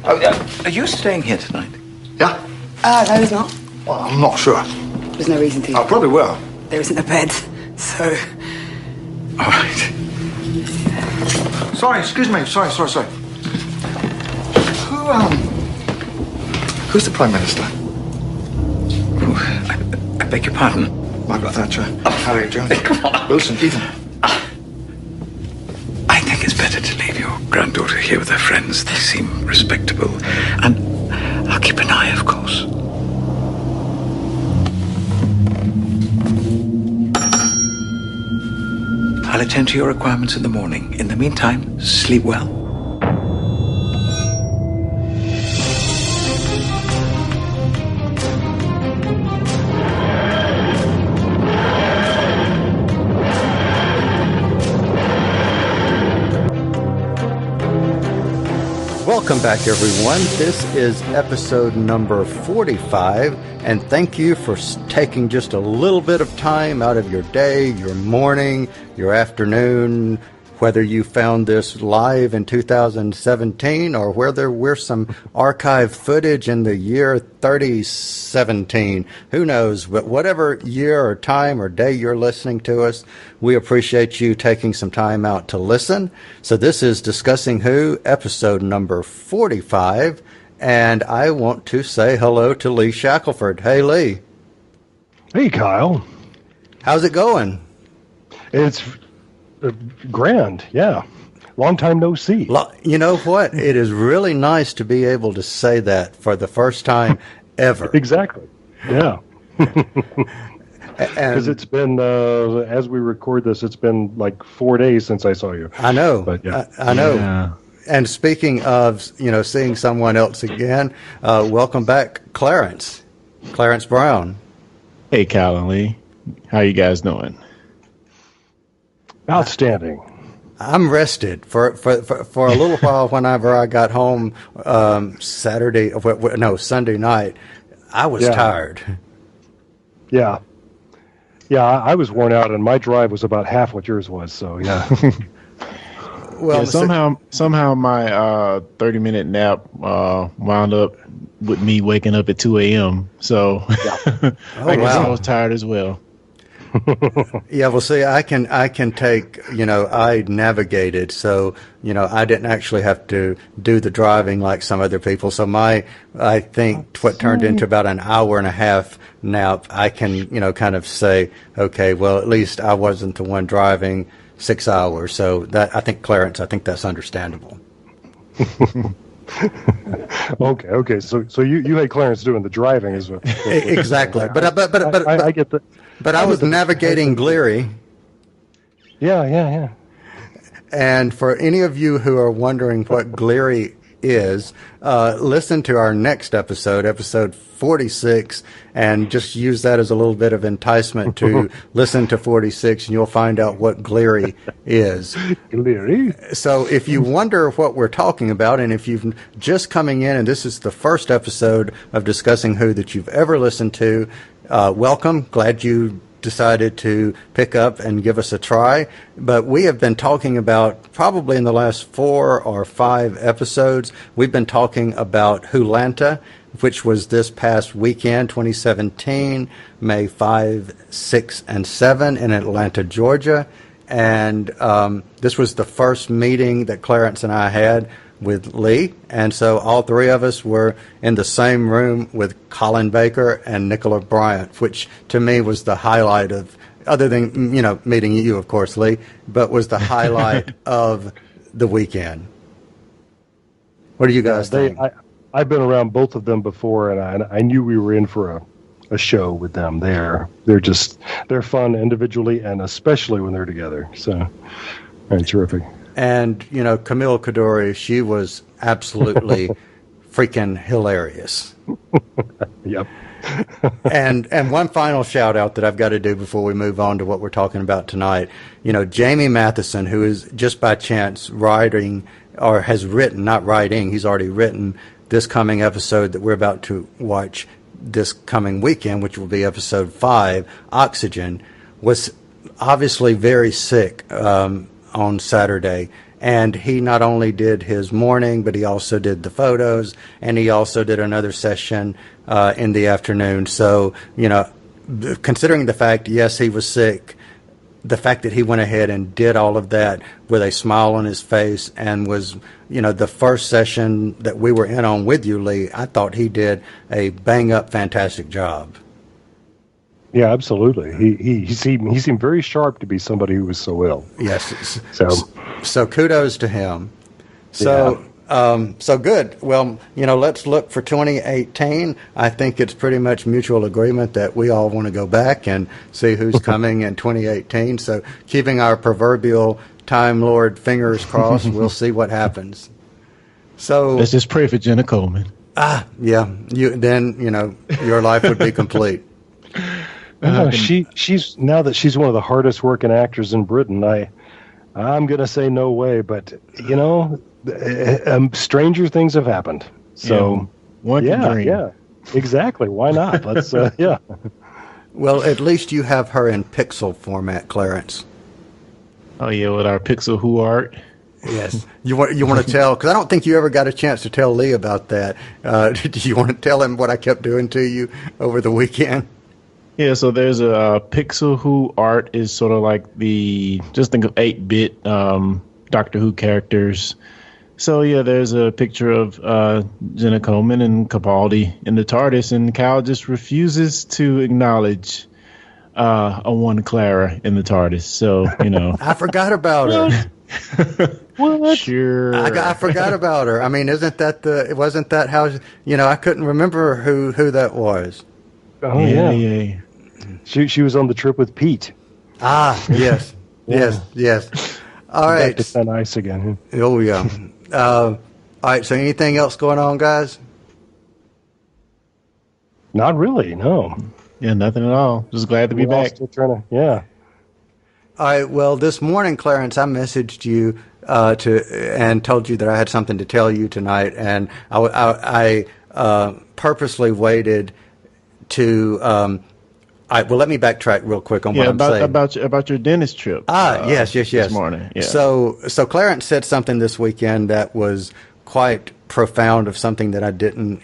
Are you staying here tonight? Yeah? No, he's not. Well, I'm not sure. There's no reason to. I probably will. There isn't a bed, so... All right. Sorry, excuse me. Sorry. Who's the Prime Minister? Oh, I beg your pardon? Margaret Thatcher, Harriet Jones, Come on. Wilson, Ethan. I think it's better to leave your granddaughter here with her friends. They seem respectable. And I'll keep an eye, of course. I'll attend to your requirements in the morning. In the meantime, sleep well. Welcome back, everyone. This is episode number 45, and thank you for taking just a little bit of time out of your day, your morning, your afternoon, whether you found this live in 2017 or whether we're some archive footage in the year 3017. Who knows? But whatever year or time or day you're listening to us, we appreciate you taking some time out to listen. So this is Discussing Who, episode number 45, and I want to say hello to Lee Shackleford. Hey, Lee. Hey, Kyle. How's it going? It's grand, yeah. Long time no see. You know what? It is really nice to be able to say that for the first time ever. Exactly, yeah. Because it's been, as we record this, it's been like 4 days since I saw you. I know. But, yeah. I know. Yeah. And speaking of, seeing someone else again, welcome back, Clarence Brown. Hey, Kyle and Lee. How you guys doing? Outstanding. I'm rested for a little while. Whenever I got home Sunday night, I was tired. Yeah, I was worn out, and my drive was about half what yours was. So yeah. Well, yeah, somehow my 30-minute nap wound up with me waking up at 2 a.m. So I guess I was tired as well. Yeah, well, see, I can take, I navigated, so, I didn't actually have to do the driving like some other people. So I think what turned into about an hour and a half nap, I can, kind of say, okay, well, at least I wasn't the one driving 6 hours. So I think that's understandable. Okay. So you had Clarence doing the driving as well. Exactly. But I get that. But I was navigating Gleary. Yeah. And for any of you who are wondering what Gleary is, listen to our next episode 46, and just use that as a little bit of enticement to listen to 46, and you'll find out what Gleary is. Gleary? So if you wonder what we're talking about, and if you've just coming in and this is the first episode of Discussing Who that you've ever listened to, welcome. Glad you decided to pick up and give us a try. But we have been talking about, probably in the last 4 or 5 episodes, we've been talking about WHOLanta, which was this past weekend, 2017, May 5, 6, and 7 in Atlanta, Georgia. And this was the first meeting that Clarence and I had with Lee, and so all three of us were in the same room with Colin Baker and Nicola Bryant, which to me was the highlight of, other than, meeting you, of course, Lee, but was the highlight of the weekend. What do you guys think? I've been around both of them before, and I knew we were in for a show with them. They're fun individually, and especially when they're together. So, terrific. And, Camille Kadori, she was absolutely freaking hilarious. Yep. and one final shout out that I've got to do before we move on to what we're talking about tonight. Jamie Matheson, who is just by chance writing, or has written, not writing, he's already written this coming episode that we're about to watch this coming weekend, which will be episode 5, Oxygen, was obviously very sick on Saturday, And he not only did his morning, but he also did the photos, and he also did another session in the afternoon. So, considering the fact, yes, he was sick, the fact that he went ahead and did all of that with a smile on his face and was, the first session that we were in on with you, Lee, I thought he did a bang-up fantastic job. Yeah, absolutely. He seemed very sharp to be somebody who was so ill. Yes. So kudos to him. So good. Well, let's look for 2018. I think it's pretty much mutual agreement that we all want to go back and see who's coming in 2018. So keeping our proverbial Time Lord fingers crossed, we'll see what happens. So let's just pray for Jenna Coleman. Yeah. Your life would be complete. She's now that she's one of the hardest working actors in Britain. I'm going to say no way, but stranger things have happened. So one can dream. Yeah, exactly. Why not? Let's yeah. Well, at least you have her in pixel format, Clarence. Oh yeah, with our Pixel Who art. Yes. You want to tell, because I don't think you ever got a chance to tell Lee about that. Do you want to tell him what I kept doing to you over the weekend? Yeah, so there's a Pixel Who art is sort of like just think of 8-bit Doctor Who characters. So yeah, there's a picture of Jenna Coleman and Capaldi in the TARDIS, and Cal just refuses to acknowledge a one Clara in the TARDIS. So, I forgot about her. What? Sure. I forgot about her. I mean, wasn't that how, I couldn't remember who that was. Oh, yeah. She was on the trip with Pete. Yes. Yes. All right. Back to thin ice again. Oh, yeah. All right, so anything else going on, guys? Not really, no. Yeah, nothing at all. Just glad to be back. Still trying to, yeah. All right, well, this morning, Clarence, I messaged you and told you that I had something to tell you tonight, and I purposely waited to let me backtrack real quick on what I'm saying. About your dentist trip. Yes. This morning. Yeah. So Clarence said something this weekend that was quite profound, of something that I didn't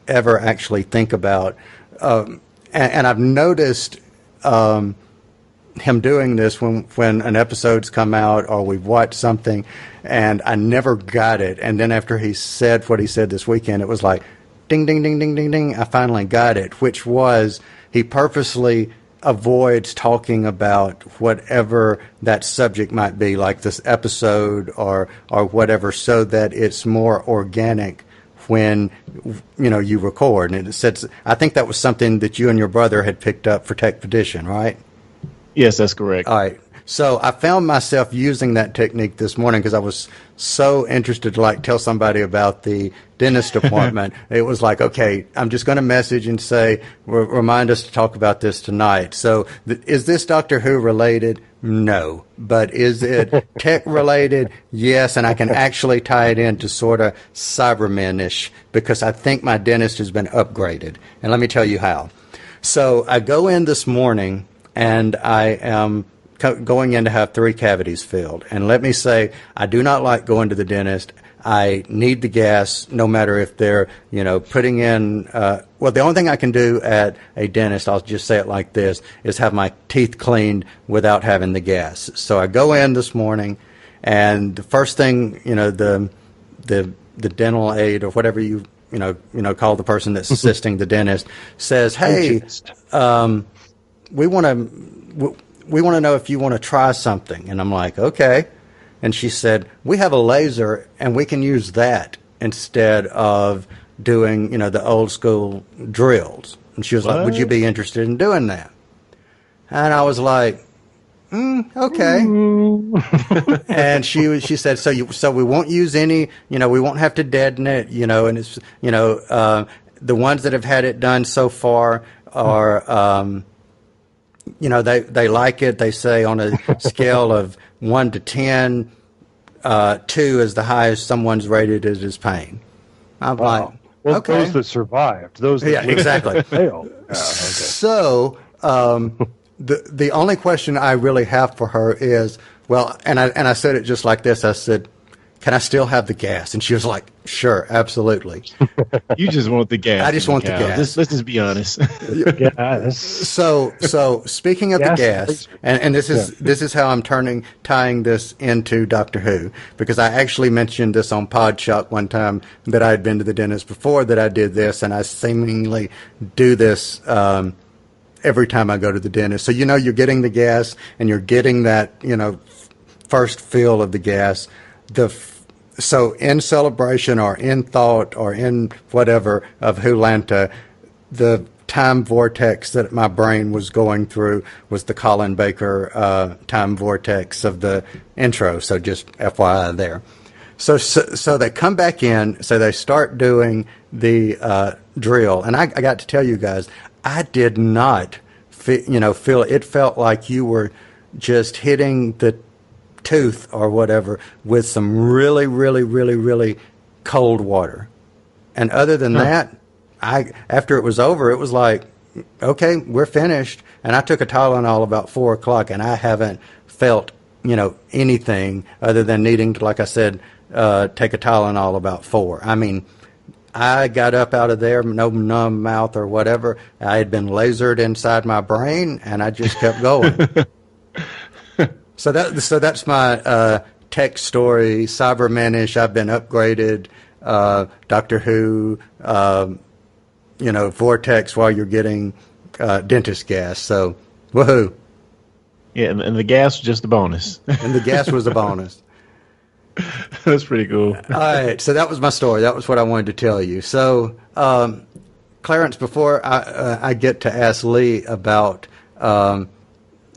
ever actually think about. And I've noticed him doing this when an episode's come out or we've watched something, and I never got it. And then after he said what he said this weekend, it was like, ding, ding, ding, ding, ding, ding, I finally got it, which was he purposely avoids talking about whatever that subject might be, like this episode or whatever, so that it's more organic when you record. And it said, I think that was something that you and your brother had picked up for Techpedition, right? Yes, that's correct. All right. So I found myself using that technique this morning because I was so interested to tell somebody about the dentist appointment. It was like, okay, I'm just going to message and say, remind us to talk about this tonight. So is this Doctor Who related? No. But is it tech related? Yes. And I can actually tie it into sort of Cybermen-ish because I think my dentist has been upgraded. And let me tell you how. So I go in this morning and I am going in to have 3 cavities filled. And let me say, I do not like going to the dentist. I need the gas, no matter if they're, putting in, the only thing I can do at a dentist, I'll just say it like this, is have my teeth cleaned without having the gas. So I go in this morning, and the first thing, the dental aide or whatever you call the person that's assisting the dentist says, hey, we want to know if you want to try something. And I'm like, okay. And she said, we have a laser and we can use that instead of doing, the old school drills. And she was like, would you be interested in doing that? And I was like, okay. And she said, so we won't use any, we won't have to deaden it, and it's, the ones that have had it done so far are, they like it. They say on a scale of 1 to 10, 2 is the highest someone's rated it as pain. I'm like, okay. Those that survived, those that exactly failed. Okay. So the only question I really have for her is, and I said it just like this. I said, can I still have the gas? And she was like, sure, absolutely. You just want the gas. I just want the gas. Let's just be honest. So speaking of the gas, and this is how I'm tying this into Doctor Who, because I actually mentioned this on Podshock one time that I had been to the dentist before that I did this, and I seemingly do this every time I go to the dentist. So you're getting the gas, and you're getting that first feel of the gas. So in celebration or in thought or in whatever of WHOLanta, the time vortex that my brain was going through was the Colin Baker time vortex of the intro. So just FYI there. So they come back in, so they start doing the drill. And I got to tell you guys, I did not feel it felt like you were just hitting the tooth or whatever with some really, really, really, really cold water. And other than that, after it was over, it was like, okay, we're finished. And I took a Tylenol about 4:00, and I haven't felt anything other than needing to, like I said, take a Tylenol about 4. I mean, I got up out of there, no numb mouth or whatever. I had been lasered inside my brain, and I just kept going. So that's my tech story. Cybermanish. I've been upgraded. Doctor Who. Vortex while you're getting dentist gas. So, woohoo! Yeah, and the gas was just a bonus. And the gas was a bonus. That's pretty cool. All right, so that was my story. That was what I wanted to tell you. So, Clarence, before I get to ask Lee about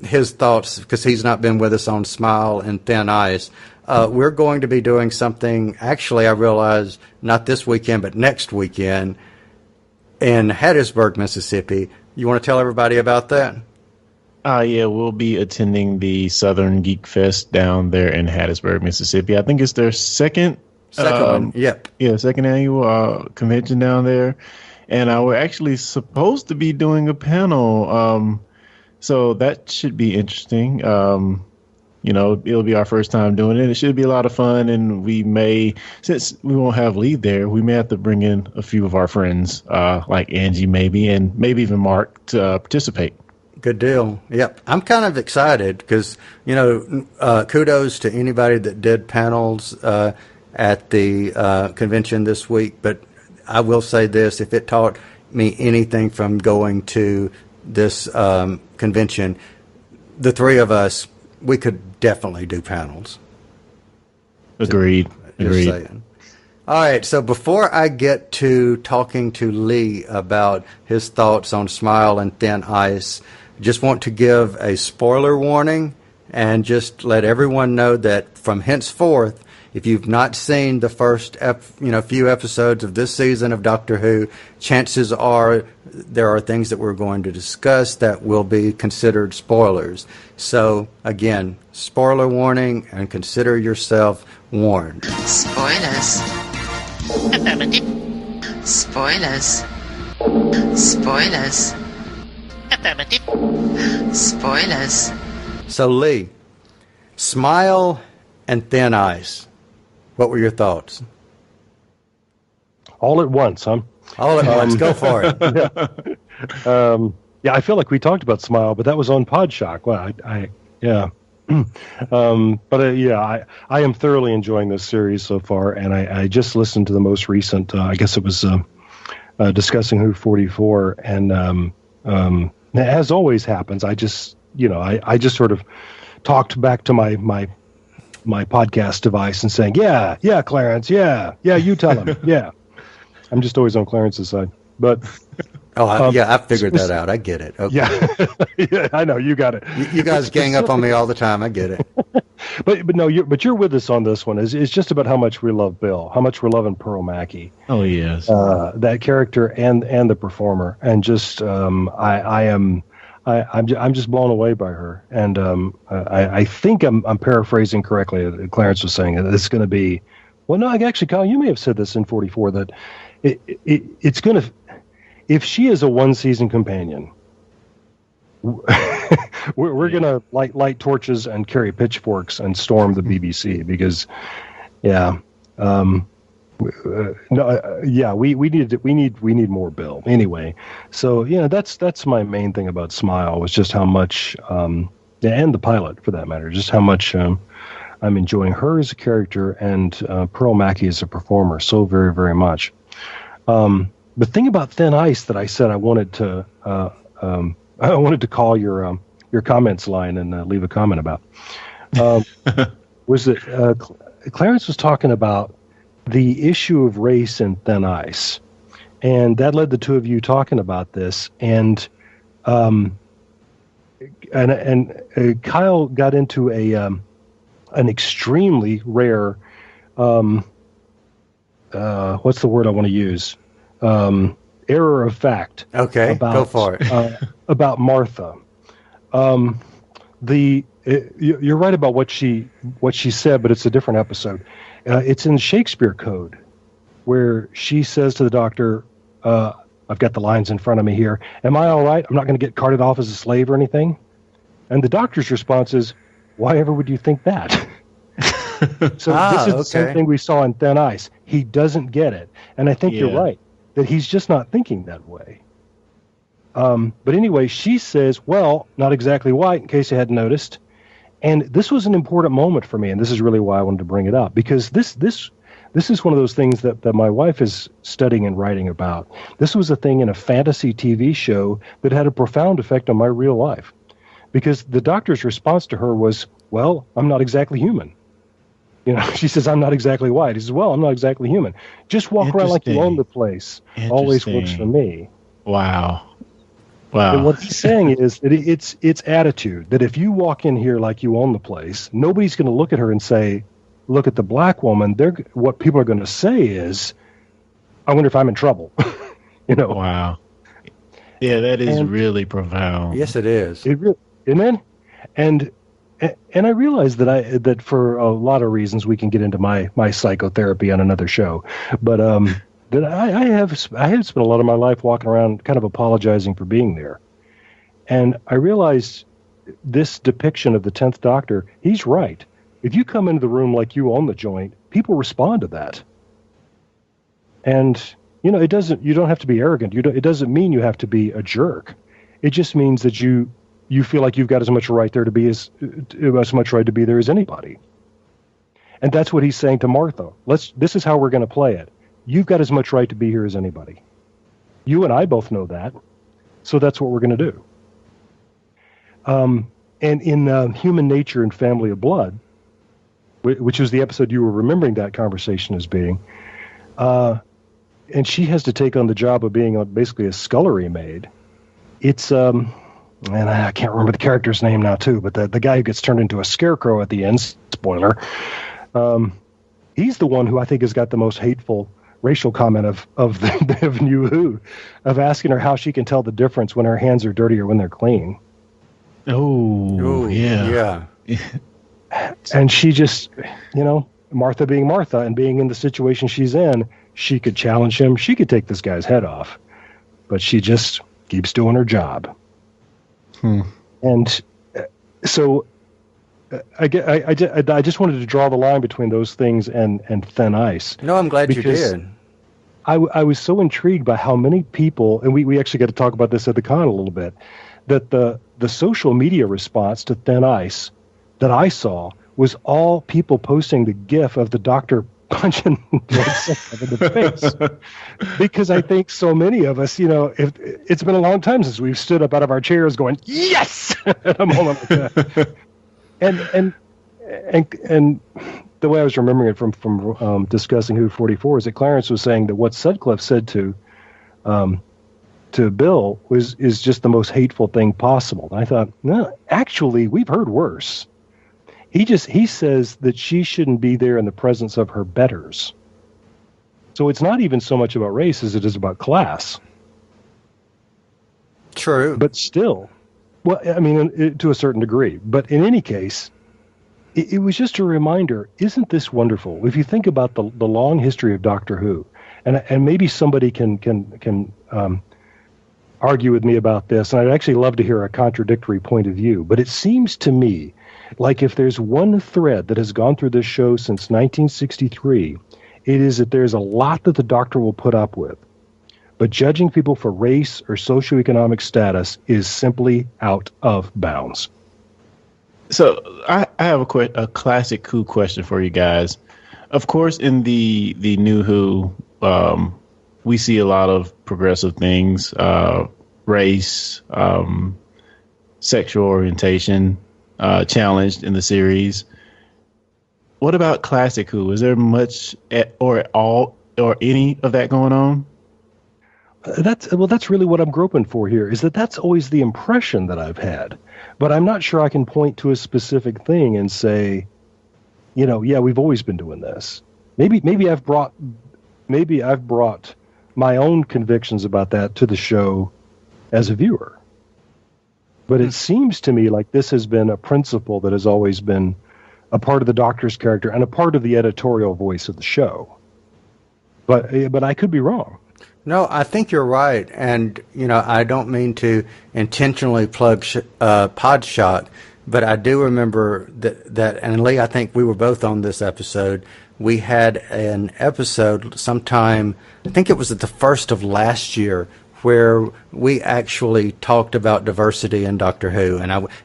his thoughts, because he's not been with us on Smile and Thin Ice, we're going to be doing something, actually, I realize, not this weekend, but next weekend in Hattiesburg, Mississippi. You want to tell everybody about that? Yeah, we'll be attending the Southern Geek Fest down there in Hattiesburg, Mississippi. I think it's their second one. Yep. Yeah, second annual convention down there. And we're actually supposed to be doing a panel. So that should be interesting. It'll be our first time doing it. It should be a lot of fun. And we may, since we won't have Lee there, we may have to bring in a few of our friends, like Angie maybe, and maybe even Mark to participate. Good deal. Yep. I'm kind of excited because, kudos to anybody that did panels at the convention this week. But I will say this, if it taught me anything from going to this convention, the three of us, we could definitely do panels. Agreed. Just saying. All right, so before I get to talking to Lee about his thoughts on Smile and Thin Ice, just want to give a spoiler warning and just let everyone know that from henceforth, if you've not seen the first few episodes of this season of Doctor Who, chances are there are things that we're going to discuss that will be considered spoilers. So, again, spoiler warning, and consider yourself warned. Spoilers. Spoilers. Spoilers. Spoilers. So, Lee, Smile and Thin Ice. What were your thoughts? All at once, huh? All at once. Go for it. Yeah, I feel like we talked about Smile, but that was on Podshock. Well, I am thoroughly enjoying this series so far, and I just listened to the most recent. I guess it was discussing Who 44, and as always happens, I just sort of talked back to my podcast device and saying, yeah, Clarence, yeah, you tell him, yeah. I'm just always on Clarence's side, but. I figured that out. I get it. Okay. Yeah, I know you got it. You guys gang up on me all the time. I get it. but you're with us on this one. It's just about how much we love Bill, how much we're loving Pearl Mackie. Oh yes, that character and the performer, and just I'm just blown away by her. And I think I'm paraphrasing correctly. Clarence was saying it's going to be. Well, no, actually, Kyle, you may have said this in 44 that it's going to. If she is a one-season companion, we're going to light torches and carry pitchforks and storm the BBC, because Yeah. We need more Bill anyway. So that's my main thing about Smile was just how much, and the pilot for that matter, just how much I'm enjoying her as a character and Pearl Mackie as a performer so very, very much. The thing about Thin Ice that I said I wanted to call your comments line and leave a comment about was that Clarence was talking about the issue of race in Thin Ice, and that led the two of you talking about this, and Kyle got into an extremely rare what's the word I want to use, error of fact. Okay, go for it. About Martha. You're right about what she said, but it's a different episode. It's in Shakespeare Code, where she says to the doctor, I've got the lines in front of me here, am I all right? I'm not going to get carted off as a slave or anything? And the doctor's response is, why ever would you think that? So this is the same thing we saw in Thin Ice. He doesn't get it. And I think you're right, that he's just not thinking that way. But anyway, she says, well, not exactly white, in case you hadn't noticed. And this was an important moment for me, and this is really why I wanted to bring it up, because this is one of those things that my wife is studying and writing about. This was a thing in a fantasy TV show that had a profound effect on my real life, because the doctor's response to her was, well, I'm not exactly human. She says, I'm not exactly white. He says, well, I'm not exactly human. Just walk around like you own the place. Always works for me. Wow. And what he's saying is that it's attitude, that if you walk in here like you own the place, nobody's going to look at her and say, look at the black woman. What people are going to say is, I wonder if I'm in trouble. Wow. Yeah, that is really profound. Yes, it is. And I realize that for a lot of reasons we can get into my psychotherapy on another show, but that I have spent a lot of my life walking around kind of apologizing for being there. And I realized this depiction of the 10th Doctor, he's right. If you come into the room like you own the joint, people respond to that. And, you don't have to be arrogant. It doesn't mean you have to be a jerk. It just means that you feel like you've got as much right there to be as much right to be there as anybody. And that's what he's saying to Martha. This is how we're going to play it. You've got as much right to be here as anybody. You and I both know that, so that's what we're going to do. And in Human Nature and Family of Blood, which was the episode you were remembering that conversation as being, and she has to take on the job of being basically a scullery maid. It's, and I can't remember the character's name now too, but the guy who gets turned into a scarecrow at the end, spoiler, he's the one who I think has got the most hateful racial comment of New Who, of asking her how she can tell the difference when her hands are dirty or when they're clean. Oh, yeah. And she just, Martha being Martha and being in the situation she's in, she could challenge him. She could take this guy's head off, but she just keeps doing her job. And so I just wanted to draw the line between those things and Thin Ice. No, I'm glad you did. I was so intrigued by how many people, and we actually got to talk about this at the con a little bit, that the social media response to Thin Ice that I saw was all people posting the GIF of the doctor punching in the face. Because I think so many of us, if it's been a long time since we've stood up out of our chairs going, yes, at a moment like that. And the way I was remembering it from discussing Who 44 is that Clarence was saying that what Sutcliffe said to Bill is just the most hateful thing possible. And I thought, no, actually, we've heard worse. He says that she shouldn't be there in the presence of her betters. So it's not even so much about race as it is about class. True. But still, well, I mean, to a certain degree. But in any case, it was just a reminder, isn't this wonderful? If you think about the long history of Doctor Who, and maybe somebody can argue with me about this, and I'd actually love to hear a contradictory point of view. But it seems to me like if there's one thread that has gone through this show since 1963, it is that there's a lot that the Doctor will put up with. But judging people for race or socioeconomic status is simply out of bounds. So I have a classic Who question for you guys. Of course, in the new Who, we see a lot of progressive things, race, sexual orientation challenged in the series. What about classic Who? Is there much or any of that going on? That's really what I'm groping for here, is that's always the impression that I've had. But I'm not sure I can point to a specific thing and say, yeah, we've always been doing this. Maybe I've brought my own convictions about that to the show as a viewer. But it seems to me like this has been a principle that has always been a part of the Doctor's character and a part of the editorial voice of the show. But I could be wrong. No, I think you're right. And, I don't mean to intentionally plug Podshock, but I do remember that, and Lee, I think we were both on this episode. We had an episode sometime, I think it was at the first of last year, where we actually talked about diversity in Doctor Who,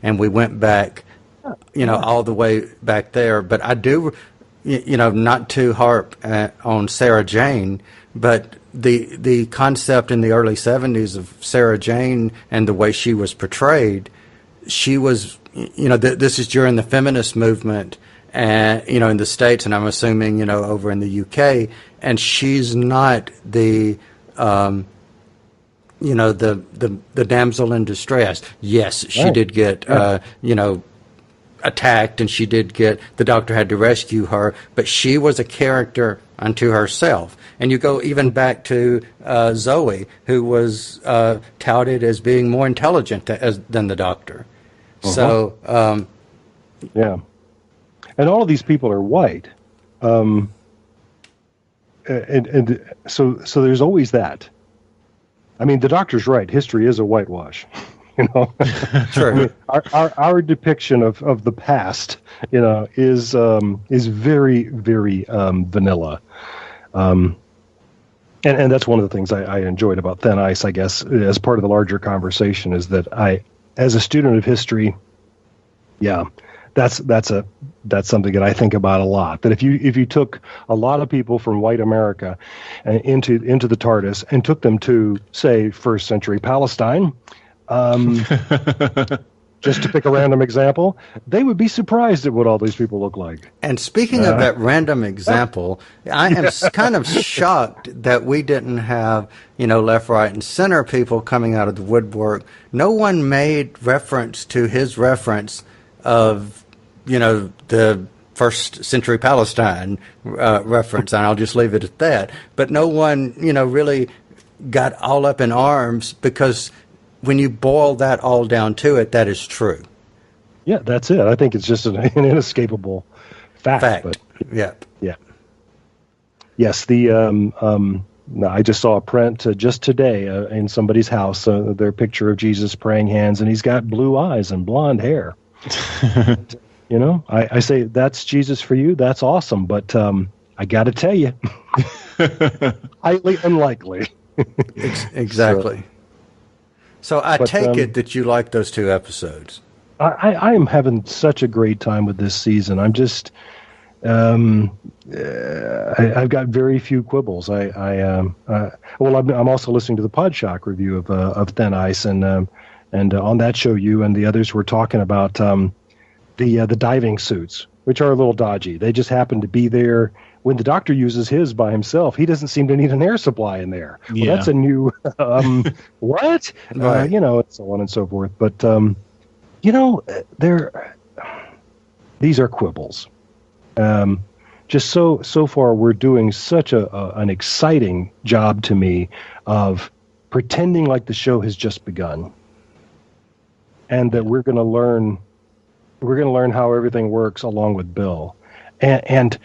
and we went back, all the way back there. But I do, not to harp on Sarah Jane, but the concept in the early 70s of Sarah Jane and the way she was portrayed, she was, this is during the feminist movement, and in the States, and I'm assuming over in the UK, and she's not the the damsel in distress. Yes, she did get attacked, and the Doctor had to rescue her, but she was a character unto herself. And you go even back to Zoe, who was touted as being more intelligent than the Doctor. So, yeah. And all of these people are white. And so there's always that. I mean, the Doctor's right. History is a whitewash. Sure. I mean, our depiction of the past, is very, very vanilla. And that's one of the things I enjoyed about Thin Ice, I guess, as part of the larger conversation, is that as a student of history, that's something that I think about a lot. That if you took a lot of people from white America into the TARDIS and took them to, say, first century Palestine, just to pick a random example, they would be surprised at what all these people look like. And speaking of that random example, I am kind of shocked that we didn't have, left, right, and center people coming out of the woodwork. No one made reference to his reference of, the first century Palestine reference, and I'll just leave it at that. But no one, really got all up in arms, because when you boil that all down to it, that is true. Yeah, that's it. I think it's just an inescapable fact. But, yeah. Yes, I just saw a print just today in somebody's house, their picture of Jesus praying hands, and he's got blue eyes and blonde hair. I say, that's Jesus for you. That's awesome. But I got to tell you, highly unlikely. Exactly. So I take it that you like those two episodes. I am having such a great time with this season. I'm just, I've got very few quibbles. I'm also listening to the Podshock review of Thin Ice, and on that show, you and the others were talking about the diving suits, which are a little dodgy. They just happen to be there. When the Doctor uses his by himself, he doesn't seem to need an air supply in there. Well, that's a new what? Right. And so on and so forth. But these are quibbles. Just so far, we're doing such an exciting job to me of pretending like the show has just begun, and that we're going to learn how everything works along with Bill, and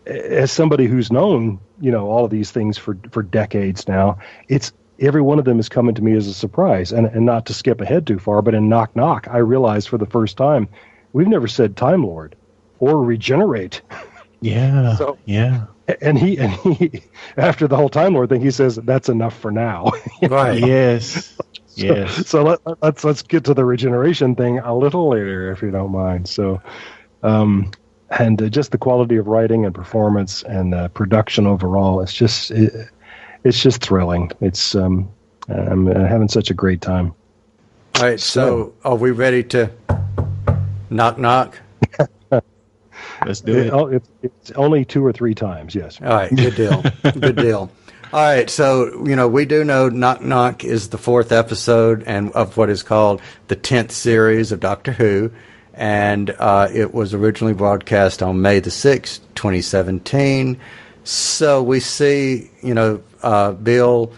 as somebody who's known all of these things for decades now, it's every one of them is coming to me as a surprise. And not to skip ahead too far, but in Knock Knock, I realized for the first time, we've never said Time Lord or regenerate. Yeah. So, yeah. And he after the whole Time Lord thing, he says that's enough for now. Right. Yes. Yes. So let's get to the regeneration thing a little later, if you don't mind. So, and just the quality of writing and performance and production overall, it's just thrilling. It's I'm having such a great time. All right. So are we ready to knock knock? Let's do it. It's only 2 or 3 times. Yes. All right. Good deal. Good deal. All right, so, we do know Knock Knock is the 4th episode and of what is called the 10th series of Doctor Who, and it was originally broadcast on May the 6th, 2017. So we see, Bill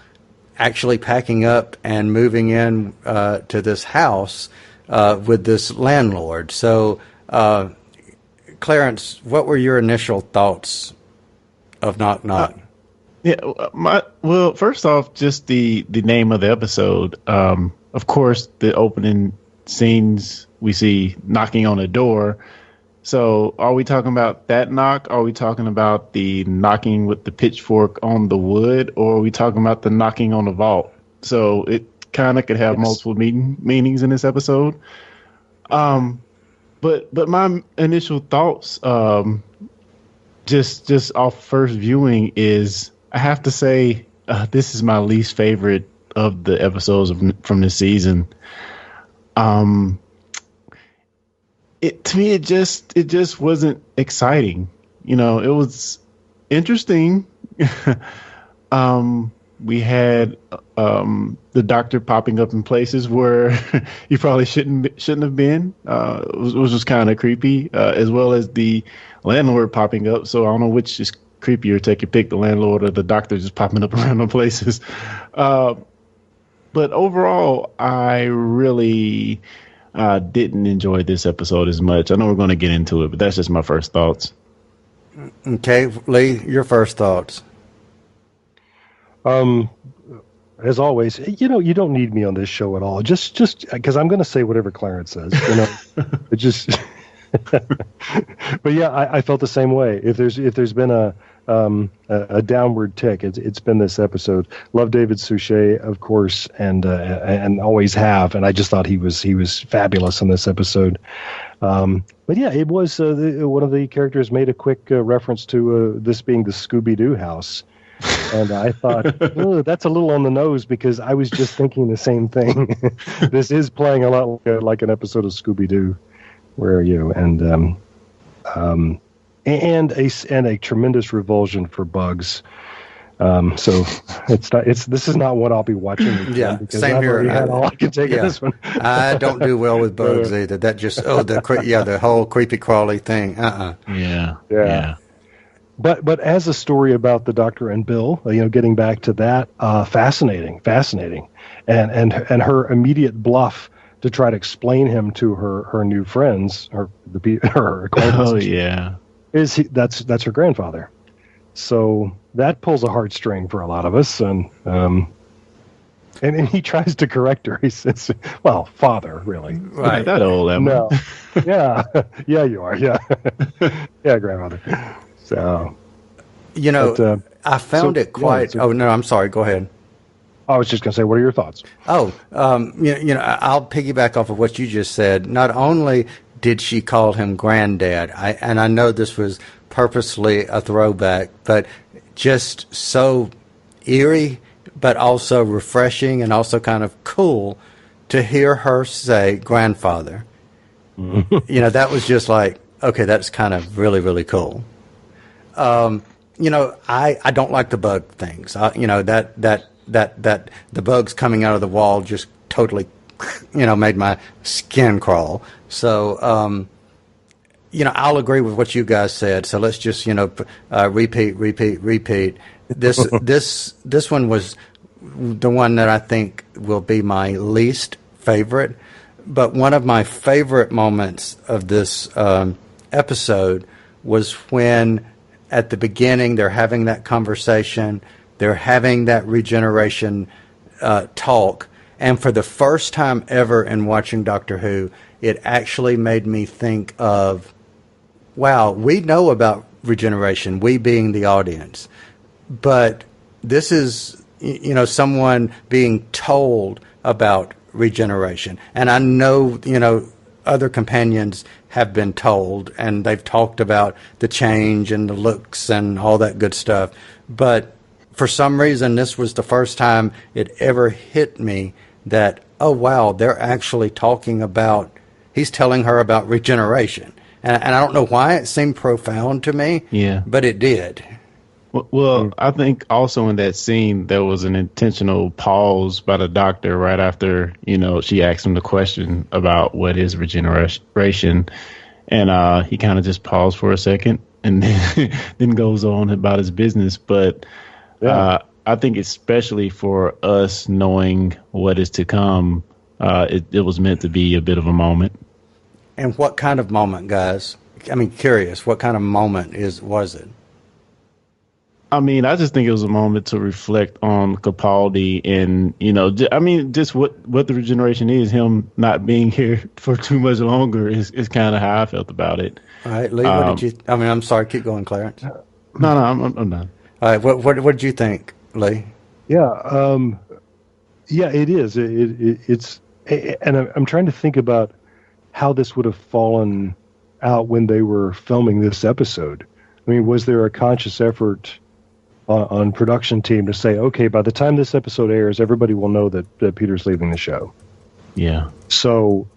actually packing up and moving in to this house with this landlord. So, Clarence, what were your initial thoughts of Knock Knock? Yeah, well, first off, just the name of the episode. Of course, the opening scenes we see knocking on a door. So, are we talking about that knock? Are we talking about the knocking with the pitchfork on the wood, or are we talking about the knocking on the vault? So it kind of could have multiple meanings in this episode. But my initial thoughts, just off first viewing, is I have to say this is my least favorite of the episodes from this season. To me, it just wasn't exciting. It was interesting. We had the Doctor popping up in places where he probably shouldn't have been. It was just kind of creepy, as well as the landlord popping up. So I don't know which is creepier, take your pick, the landlord or the Doctor just popping up around the places. But overall, I really didn't enjoy this episode as much. I know we're going to get into it, but that's just my first thoughts. Okay, Lee, your first thoughts. As always, you don't need me on this show at all. Just because I'm going to say whatever Clarence says. It just. But yeah, I felt the same way. If there's been a downward tick, it's been this episode. Love David Suchet, of course, and always have. And I just thought he was fabulous in this episode. But yeah, it was one of the characters made a quick reference to this being the Scooby-Doo house. And I thought, oh, that's a little on the nose, because I was just thinking the same thing. This is playing a lot like an episode of Scooby-Doo, where and a tremendous revulsion for Bugs. So this is not what I'll be watching again. Yeah, because same I've here. already had all I can take of this one. I don't do well with Bugs either. That just the whole creepy crawly thing. Yeah. But as a story about the Doctor and Bill, getting back to that, fascinating, and her immediate bluff to try to explain him to her new friends, her acquaintances. Oh yeah, that's her grandfather. So that pulls a heartstring for a lot of us, and he tries to correct her. He says, "Well, father, really, right? That old Emma. No, yeah, you are, yeah, yeah, grandmother." So, I found it quite. Oh no, I'm sorry. Go ahead. I was just going to say, what are your thoughts? Oh, I'll piggyback off of what you just said. Not only did she call him granddad, and I know this was purposely a throwback, but just so eerie, but also refreshing, and also kind of cool to hear her say grandfather. That was just like, okay, that's kind of really, really cool. I don't like the bug things. That the bugs coming out of the wall just totally, made my skin crawl. So, I'll agree with what you guys said. So let's just, repeat. This one was the one that I think will be my least favorite. But one of my favorite moments of this episode was when, at the beginning, they're having that conversation. They're having that regeneration talk. And for the first time ever in watching Doctor Who, it actually made me think of, wow, we know about regeneration, we being the audience. But this is, someone being told about regeneration. And I know, other companions have been told, and they've talked about the change and the looks and all that good stuff. But for some reason, this was the first time it ever hit me that, oh, wow, they're actually talking about, he's telling her about regeneration. And I don't know why it seemed profound to me, but it did. Well, I think also in that scene, there was an intentional pause by the Doctor right after, she asked him the question about what is regeneration. And he kind of just paused for a second and then goes on about his business. But I think especially for us knowing what is to come, it was meant to be a bit of a moment. And what kind of moment, guys? I mean, curious, what kind of moment was it? I mean, I just think it was a moment to reflect on Capaldi and, just what the regeneration is. Him not being here for too much longer is kind of how I felt about it. All right, Lee, what did you? I'm sorry, keep going, Clarence. No, I'm done. All right, what did you think, Lee? Yeah, it is. It's, and I'm trying to think about how this would have fallen out when they were filming this episode. I mean, was there a conscious effort on production team to say, okay, by the time this episode airs, everybody will know that Peter's leaving the show. Yeah. So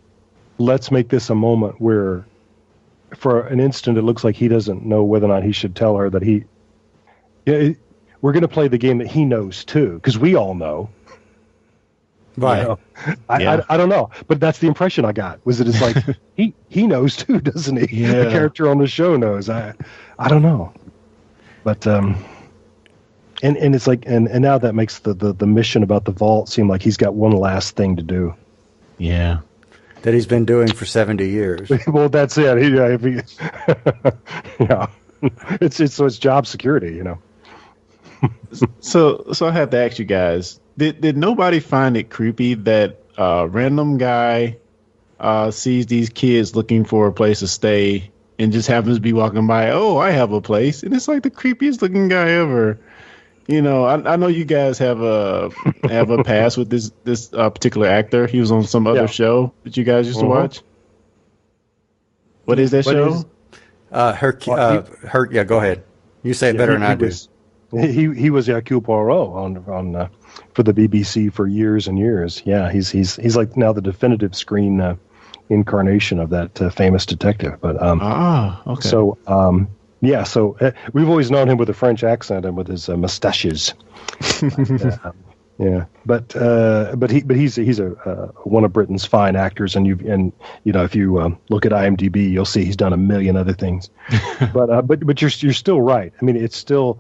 let's make this a moment where, for an instant, it looks like he doesn't know whether or not he should tell her that we're going to play the game that he knows too, because we all know. Right. I don't know, but that's the impression I got. Was that it's like he knows too, doesn't he? Yeah. The character on the show knows. I don't know, but and it's like and now that makes the mission about the vault seem like he's got one last thing to do. Yeah. That he's been doing for 70 years. Well, that's it. It's job security, So I have to ask you guys: Did nobody find it creepy that a random guy sees these kids looking for a place to stay and just happens to be walking by? Oh, I have a place, and it's like the creepiest looking guy ever. I know you guys have a past with this particular actor. He was on some other show that you guys used to watch. What is that show? Yeah, go ahead. You say it better than I do. He was Hercule Poirot on for the BBC for years and years. Yeah, he's like now the definitive screen incarnation of that famous detective. But okay. So so we've always known him with a French accent and with his mustaches. But he's a one of Britain's fine actors, and if you look at IMDb, you'll see he's done a million other things. but you're still right. I mean, it's still.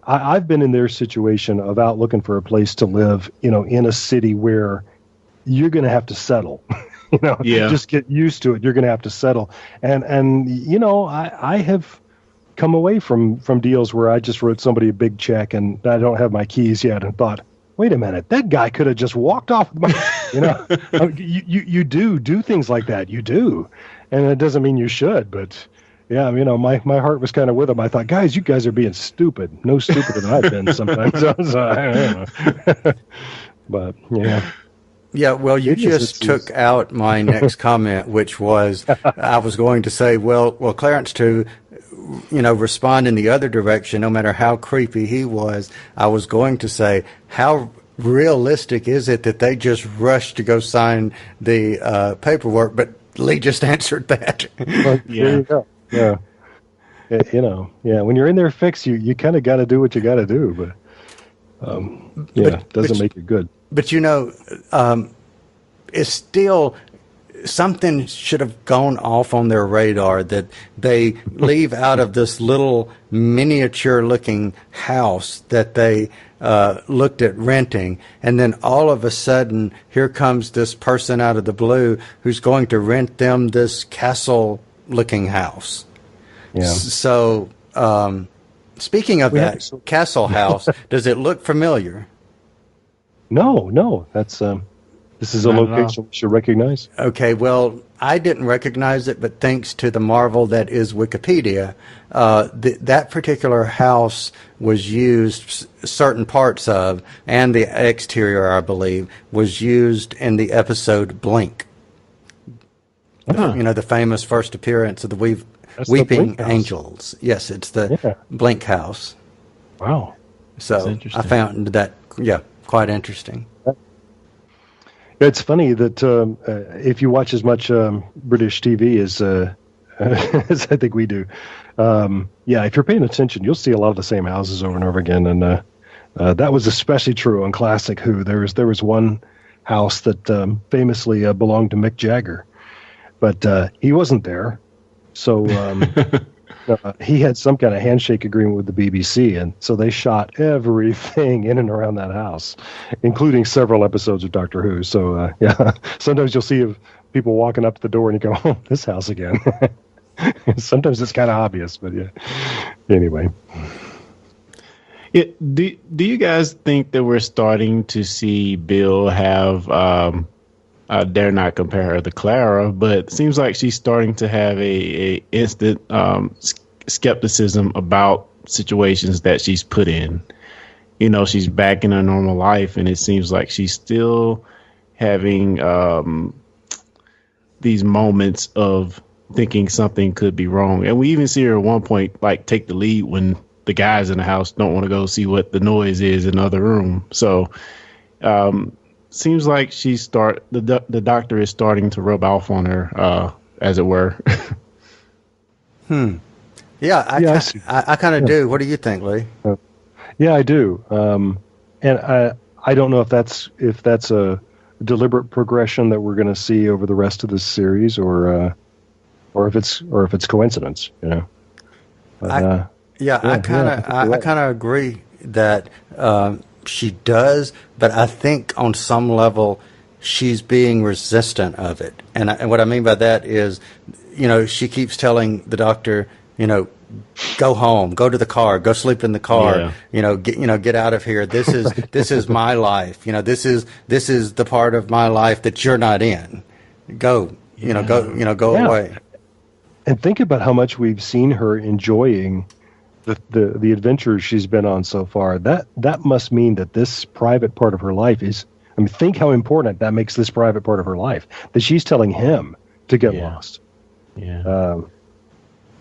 I've been in their situation of out looking for a place to live, in a city where you're going to have to settle. Just get used to it. You're going to have to settle. And I have come away from deals where I just wrote somebody a big check and I don't have my keys yet and thought, wait a minute, that guy could have just walked off. You do things like that. You do. And it doesn't mean you should, but yeah, my heart was kind of with him. I thought, guys, you guys are being stupid. No stupider than I've been sometimes. I don't know. But, yeah. Yeah, well, you just took out my next comment, which was I was going to say, well, Clarence, to, respond in the other direction, no matter how creepy he was, I was going to say, how realistic is it that they just rushed to go sign the paperwork? But Lee just answered that. Well, there you go. Yeah. When you're in their fix, you kind of got to do what you got to do, but it doesn't make it good. But it's still something should have gone off on their radar that they leave out of this little miniature looking house that they looked at renting, and then all of a sudden here comes this person out of the blue who's going to rent them this castle looking house. Yeah. So speaking of that castle house, does it look familiar? No. That's this is a location we should recognize. Okay, well, I didn't recognize it, but thanks to the marvel that is Wikipedia, that particular house was used, certain parts of, and the exterior, I believe, was used in the episode Blink. The famous first appearance of the Weeping Angels. Yes, it's the Blink house. Wow. So I found that, quite interesting. It's funny that if you watch as much British TV as I think we do, if you're paying attention, you'll see a lot of the same houses over and over again. And that was especially true on Classic Who. There was one house that famously belonged to Mick Jagger, but he wasn't there. So he had some kind of handshake agreement with the BBC, and so they shot everything in and around that house, including several episodes of Doctor Who. So, sometimes you'll see people walking up to the door and you go, oh, this house again. Sometimes it's kind of obvious, but anyway. Yeah, do you guys think that we're starting to see Bill have, I dare not compare her to Clara, but it seems like she's starting to have a instant skepticism about situations that she's put in. She's back in her normal life, and it seems like she's still having these moments of thinking something could be wrong. And we even see her at one point like take the lead when the guys in the house don't want to go see what the noise is in the other room. So seems like the doctor is starting to rub off on her, as it were. Yeah, I kind of do. What do you think, Lee? Yeah, I do. And I don't know if that's a deliberate progression that we're going to see over the rest of this series, or if it's coincidence. But, I kind of agree that she does, but I think on some level she's being resistant of it. And what I mean by that is, she keeps telling the doctor, go home, go to the car, go sleep in the car, get out of here. This is my life. This is the part of my life that you're not in. Go away. And think about how much we've seen her enjoying the adventures she's been on so far. That must mean that this private part of her life is, think how important that makes this private part of her life, that she's telling him to get lost. Yeah.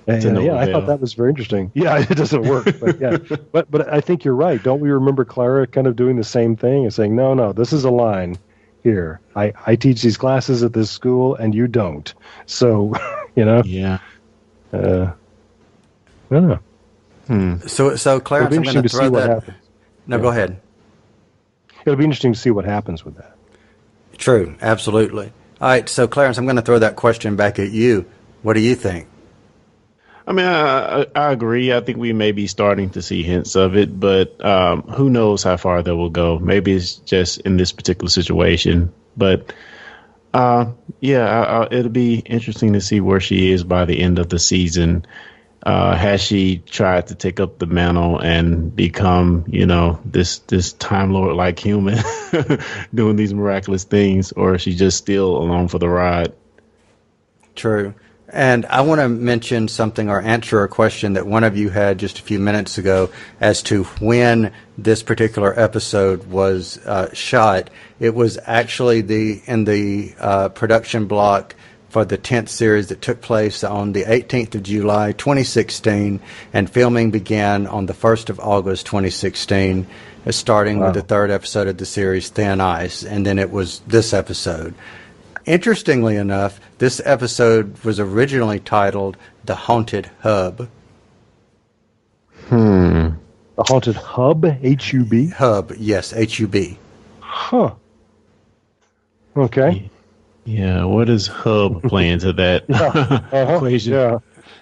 I thought that was very interesting. Yeah, it doesn't work, but but I think you're right. Don't we remember Clara kind of doing the same thing and saying, no, this is a line here. I teach these classes at this school and you don't. So, Yeah. I don't know. So Clarence, I'm going to throw that. No, go ahead. It'll be interesting to see what happens with that. True, absolutely. All right, so Clarence, I'm going to throw that question back at you. What do you think? I agree. I think we may be starting to see hints of it, but who knows how far that will go. Maybe it's just in this particular situation. But it'll be interesting to see where she is by the end of the season. Has she tried to take up the mantle and become, this Time Lord like human doing these miraculous things, or is she just still along for the ride? True. And I want to mention something or answer a question that one of you had just a few minutes ago as to when this particular episode was shot. It was actually in the production block for the 10th series that took place on the 18th of July, 2016, and filming began on the 1st of August, 2016, starting with the third episode of the series, Thin Ice, and then it was this episode. Interestingly enough, this episode was originally titled The Haunted Hub. The Haunted Hub? H-U-B? Hub, yes, H-U-B. Huh. Okay. Yeah, what does hub play into that equation? Yeah,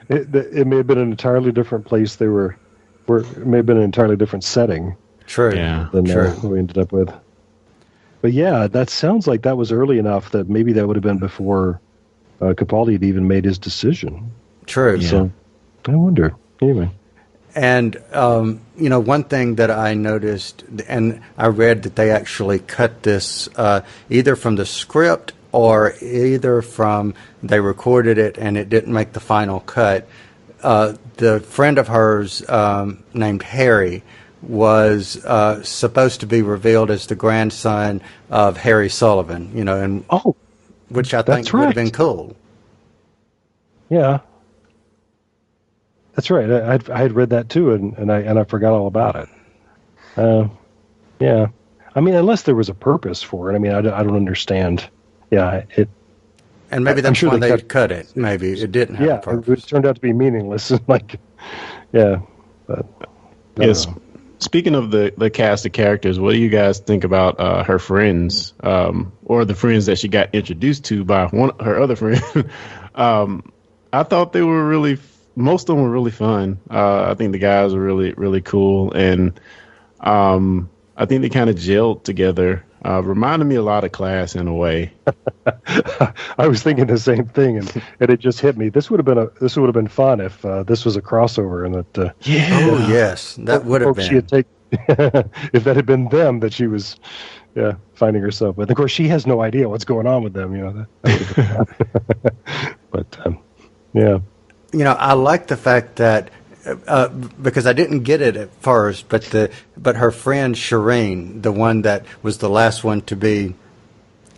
it may have been an entirely different place. It may have been an entirely different setting. True. Than we ended up with. But yeah, that sounds like that was early enough that maybe that would have been before Capaldi had even made his decision. True. So I wonder. Anyway. And, one thing that I noticed, and I read that they actually cut this either from the script or either from they recorded it and it didn't make the final cut. The friend of hers named Harry was supposed to be revealed as the grandson of Harry Sullivan, and which I think would have been cool. Yeah. That's right. I had read that too, and I forgot all about it. Yeah. I mean, unless there was a purpose for it. I mean, I don't understand. Yeah, and maybe that's why they cut it. Maybe it didn't have a purpose. It turned out to be meaningless. But yes. Speaking of the cast of characters, what do you guys think about her friends, or the friends that she got introduced to by her other friend? I thought they were most of them were really fun. I think the guys were really, really cool, and I think they kind of gelled together. Reminded me a lot of Class in a way. I was thinking the same thing, and it just hit me. This would have been fun if this was a crossover, and that. Oh yes, that would have been. She had if that had been them that she was, finding herself with. Of course, she has no idea what's going on with them. But yeah. I like the fact that because I didn't get it at first, but her friend Shireen, the one that was the last one to be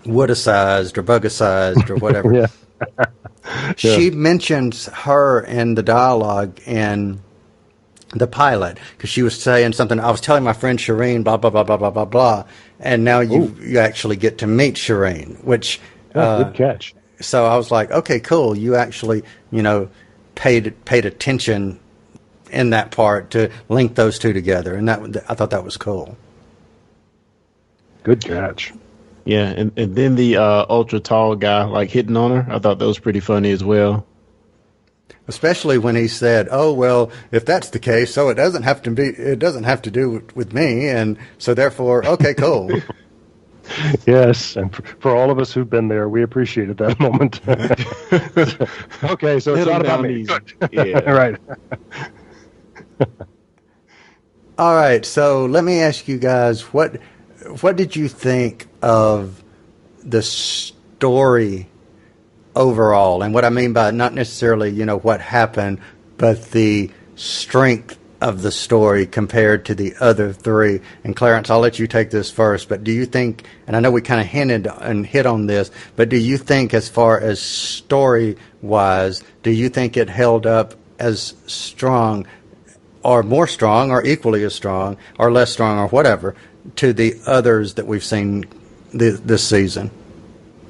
woodicized or bugicized or whatever, she mentions her in the dialogue in the pilot because she was saying something. I was telling my friend Shireen, blah blah blah blah blah blah blah, and now you actually get to meet Shireen, which good catch. So I was like, okay, cool. You actually paid attention in that part to link those two together, and I thought that was cool. Good catch. Yeah, and then the ultra tall guy hitting on her, I thought that was pretty funny as well. Especially when he said, "Oh well, if that's the case, so it doesn't have to do with me," and so therefore, okay, cool. Yes, and for all of us who've been there, we appreciated that moment. Okay, so it's not about me. Yeah. Right. All right, so let me ask you guys, what did you think of the story overall? And what I mean by not necessarily, what happened, but the strength of the story compared to the other three. And Clarence, I'll let you take this first, but do you think, and I know we kind of hinted and hit on this, but do you think as far as story-wise, do you think it held up as strong or more strong or equally as strong or less strong or whatever to the others that we've seen this season?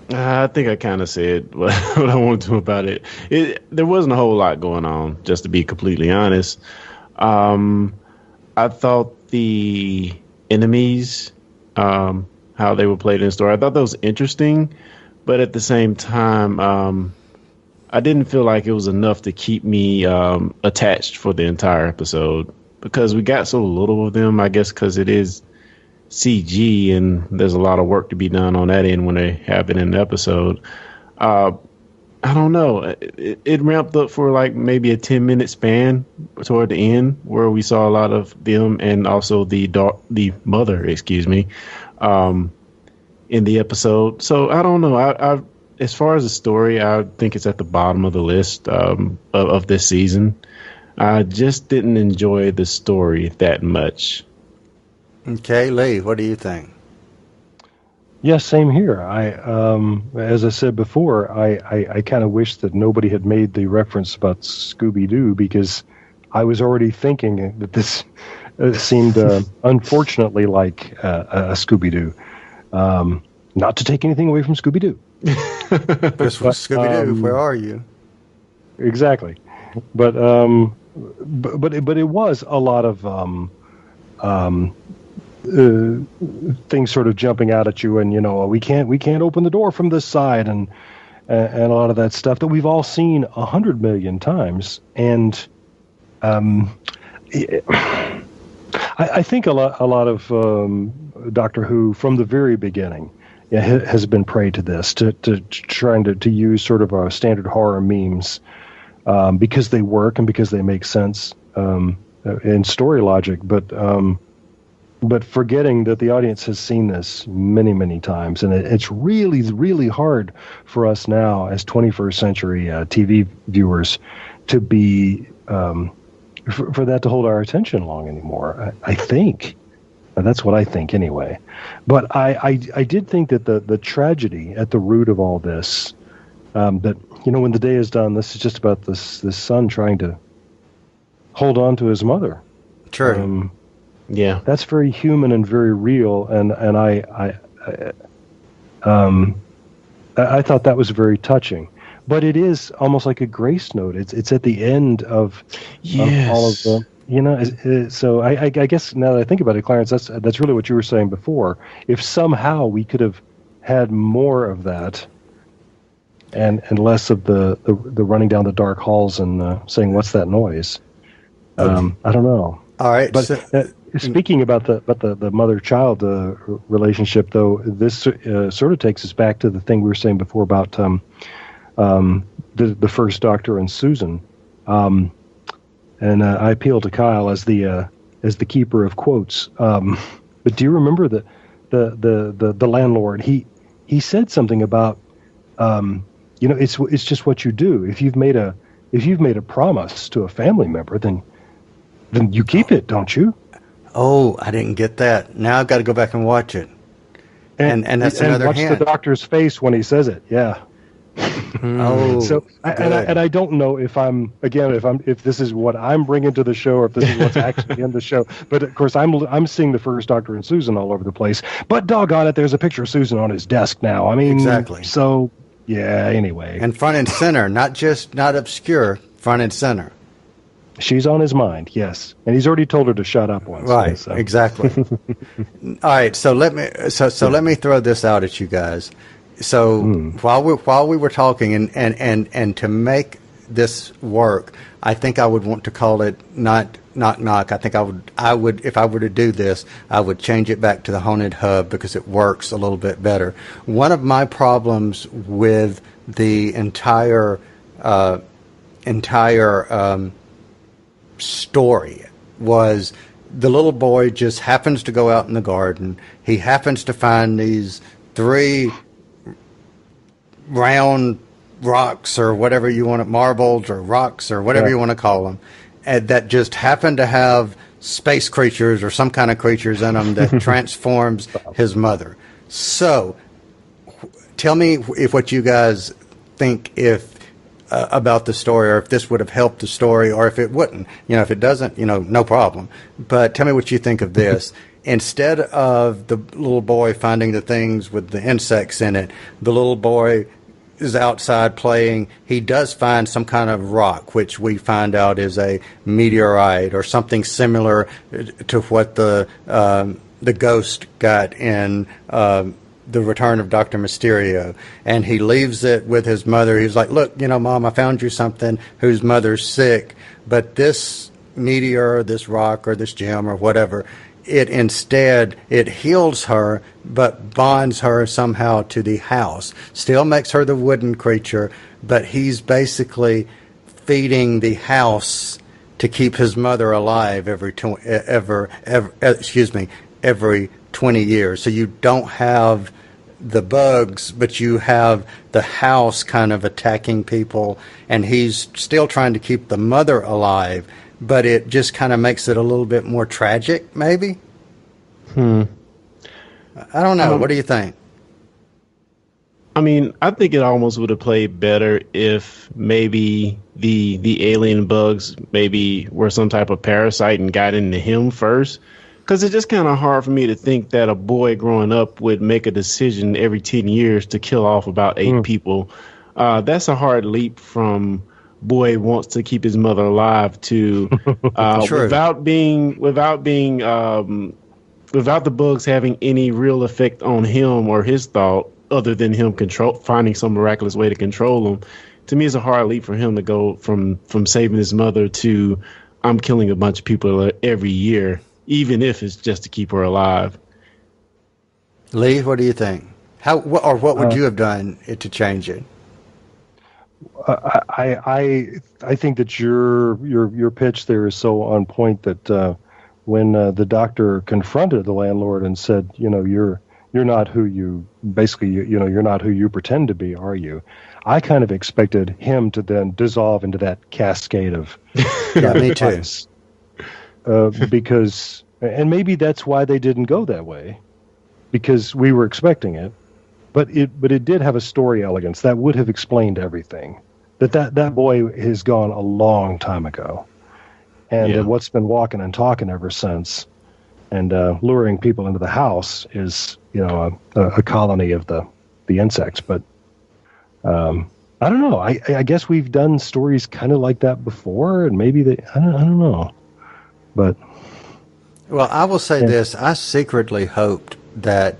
I think I kind of said what I wanted to about it. There wasn't a whole lot going on, just to be completely honest. I thought the enemies, how they were played in the story, I thought that was interesting, but at the same time, I didn't feel like it was enough to keep me attached for the entire episode because we got so little of them, I guess because it is CG and there's a lot of work to be done on that end when they have it in the episode. I don't know. It ramped up for maybe a 10-minute span toward the end where we saw a lot of them and also the mother, in the episode. So I don't know. I as far as the story, I think it's at the bottom of the list of this season. I just didn't enjoy the story that much. Okay, Lee, what do you think? Yes, same here. As I said before, I kind of wish that nobody had made the reference about Scooby-Doo because I was already thinking that this seemed unfortunately like a Scooby-Doo. Not to take anything away from Scooby-Doo. Scooby-Doo, where are you? Exactly, but it was a lot of things sort of jumping out at you, and we can't open the door from this side, and a lot of that stuff that we've all seen 100 million times, and I think a lot of Doctor Who from the very beginning has been prey to this, to trying to use sort of standard horror memes because they work and because they make sense. in story logic, but forgetting that the audience has seen this many, many times, and it's really, really hard for us now as 21st century TV viewers to be for that to hold our attention long anymore. I think. That's what I think anyway. But I did think that the tragedy at the root of all this, that, when the day is done, this is just about this son trying to hold on to his mother. True. Yeah. That's very human and very real, and I thought that was very touching. But it is almost like a grace note. It's at the end of all of the. So I guess now that I think about it, Clarence, that's really what you were saying before. If somehow we could have had more of that, and less of the running down the dark halls and saying, "What's that noise?" I don't know. All right. But speaking about the mother-child relationship, though, this sort of takes us back to the thing we were saying before about the first Doctor and Susan. And I appeal to Kyle as the keeper of quotes. But do you remember the landlord? He said something about it's just what you do. If you've made a promise to a family member, then you keep it, don't you? Oh, I didn't get that. Now I've got to go back and watch it. And that's another watch hint. the doctor's face when he says it. Yeah. Oh, so I don't know if if this is what I'm bringing to the show or if this is what's actually in the show. But of course, I'm seeing the first Doctor and Susan all over the place. But doggone it, there's a picture of Susan on his desk now. I mean, exactly. So yeah. Anyway, and front and center, not obscure, front and center. She's on his mind, yes, and he's already told her to shut up once. Right, so. Exactly. All right, so let me throw this out at you guys. So while we were talking, and to make this work, I think I would want to call it not knock knock. I think I would if I were to do this, I would change it back to the haunted hub because it works a little bit better. One of my problems with the entire story was the little boy just happens to go out in the garden. He happens to find these 3 round rocks or whatever you want, marbles or rocks or whatever you want to call them, and that just happen to have space creatures or some kind of creatures in them that transforms his mother. So tell me what you guys think about the story, or if this would have helped the story, or if it wouldn't. If it doesn't, no problem. But tell me what you think of this. Instead of the little boy finding the things with the insects in it, the little boy is outside playing. He does find some kind of rock, which we find out is a meteorite or something similar to what the ghost got in The Return of Dr. Mysterio, and he leaves it with his mother. He's like, look, Mom, I found you something whose mother's sick, but this meteor, this rock, or this gem, or whatever, it heals her, but bonds her somehow to the house. Still makes her the wooden creature, but he's basically feeding the house to keep his mother alive every 20 years. So you don't have the bugs, but you have the house kind of attacking people, and he's still trying to keep the mother alive, but it just kind of makes it a little bit more tragic, maybe? I don't know. What do you think? I mean, I think it almost would have played better if maybe the alien bugs maybe were some type of parasite and got into him first. Because it's just kind of hard for me to think that a boy growing up would make a decision every 10 years to kill off about 8 people. That's a hard leap from boy wants to keep his mother alive to without the bugs having any real effect on him or his thought other than him finding some miraculous way to control them. To me, it's a hard leap for him to go from saving his mother to I'm killing a bunch of people every year, even if it's just to keep her alive. Lee, what do you think? What would you have done to change it? I think that your pitch there is so on point that when the doctor confronted the landlord and said, you're not who you basically you're not who you pretend to be, are you? I kind of expected him to then dissolve into that cascade of yeah, me too. Because and maybe that's why they didn't go that way, because we were expecting it. But it did have a story elegance that would have explained everything. That boy has gone a long time ago, and what's been walking and talking ever since, and luring people into the house is a colony of the insects. But I don't know. I guess we've done stories kind of like that before, and maybe I don't know. But well, I will say this: I secretly hoped that.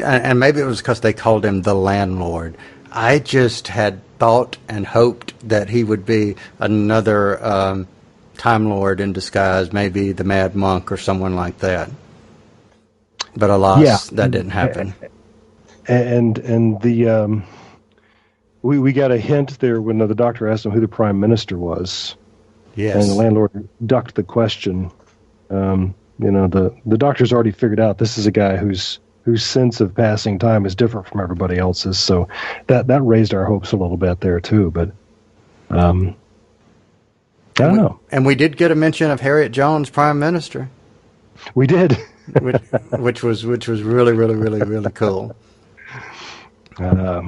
And maybe it was because they called him the landlord. I just had thought and hoped that he would be another Time Lord in disguise, maybe the Mad Monk or someone like that. But alas, that didn't happen. And the we got a hint there when the doctor asked him who the Prime Minister was. Yes. And the landlord ducked the question. The doctor's already figured out this is a guy whose sense of passing time is different from everybody else's, so that raised our hopes a little bit there too. But I don't know. And we did get a mention of Harriet Jones, Prime Minister. We did, which was really, really, really, really cool. I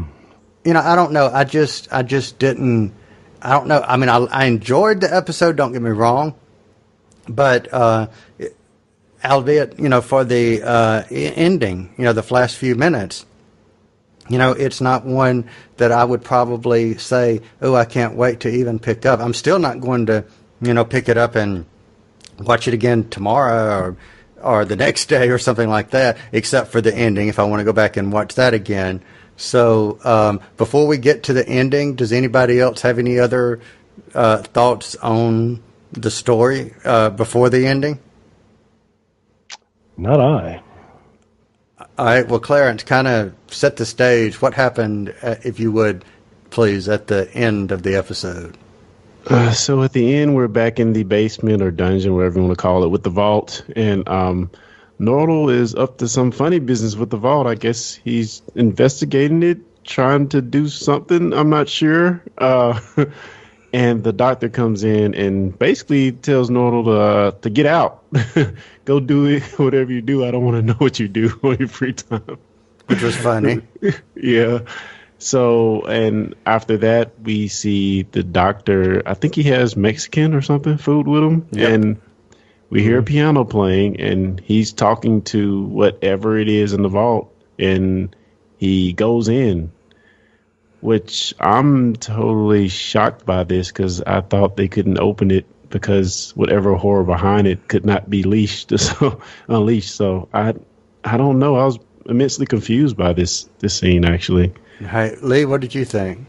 don't know. I just didn't. I don't know. I mean, I enjoyed the episode. Don't get me wrong, but. Albeit, for the ending, the last few minutes, it's not one that I would probably say, oh, I can't wait to even pick up. I'm still not going to, pick it up and watch it again tomorrow or the next day or something like that, except for the ending, if I want to go back and watch that again. So before we get to the ending, does anybody else have any other thoughts on the story before the ending? Not I. All right. Well, Clarence, kind of set the stage. What happened, if you would, please, at the end of the episode? So at the end, we're back in the basement or dungeon, whatever you want to call it, with the vault. And Nordal is up to some funny business with the vault. I guess he's investigating it, trying to do something. I'm not sure. And the doctor comes in and basically tells Nordal to get out. Go do it, whatever you do. I don't want to know what you do on your free time. Which was funny. Yeah. So, and after that, we see the doctor. I think he has Mexican or something food with him. Yep. And we hear a piano playing, and he's talking to whatever it is in the vault. And he goes in. Which I'm totally shocked by this because I thought they couldn't open it because whatever horror behind it could not be unleashed. So I don't know. I was immensely confused by this scene actually. Hey, Lee, what did you think?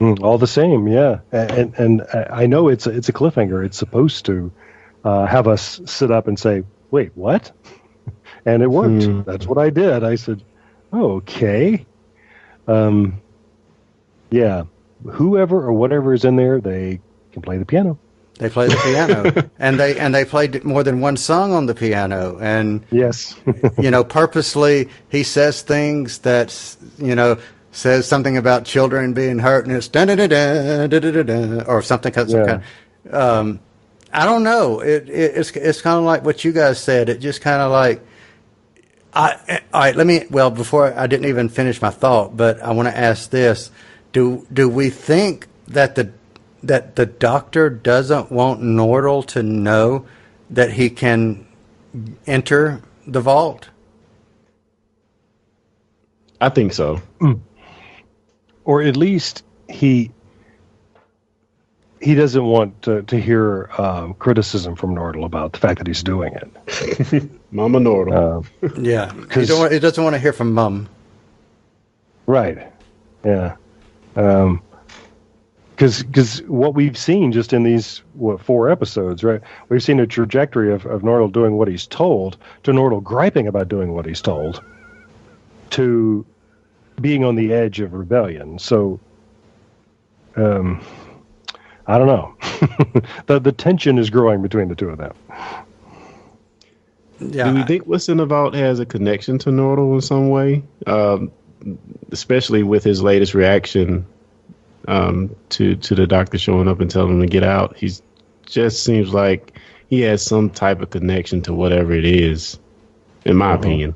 All the same, yeah. And I know it's a cliffhanger. It's supposed to have us sit up and say, "Wait, what?" And it worked. That's what I did. I said, oh, "Okay." Yeah, whoever or whatever is in there, they can play the piano. They play the piano, and they played more than one song on the piano. And yes, purposely he says things that says something about children being hurt, and it's da da da da da da da or something. I don't know. It's kind of like what you guys said. It just kind of like. All right. Before I didn't even finish my thought, but I want to ask this. Do we think that the doctor doesn't want Nordal to know that he can enter the vault? I think so. Or at least he doesn't want to hear criticism from Nordal about the fact that he's doing it. Mama Nordal. Yeah, he doesn't want to hear from Mum. Right. Yeah. Because what we've seen just in these 4 episodes, right? We've seen a trajectory of Nordal doing what he's told, to Nordal griping about doing what he's told, to being on the edge of rebellion. So I don't know. The tension is growing between the two of them. Yeah. Do we think What's in the Vault has a connection to Nordal in some way? Especially with his latest reaction to the doctor showing up and telling him to get out. He just seems like he has some type of connection to whatever it is, in my opinion.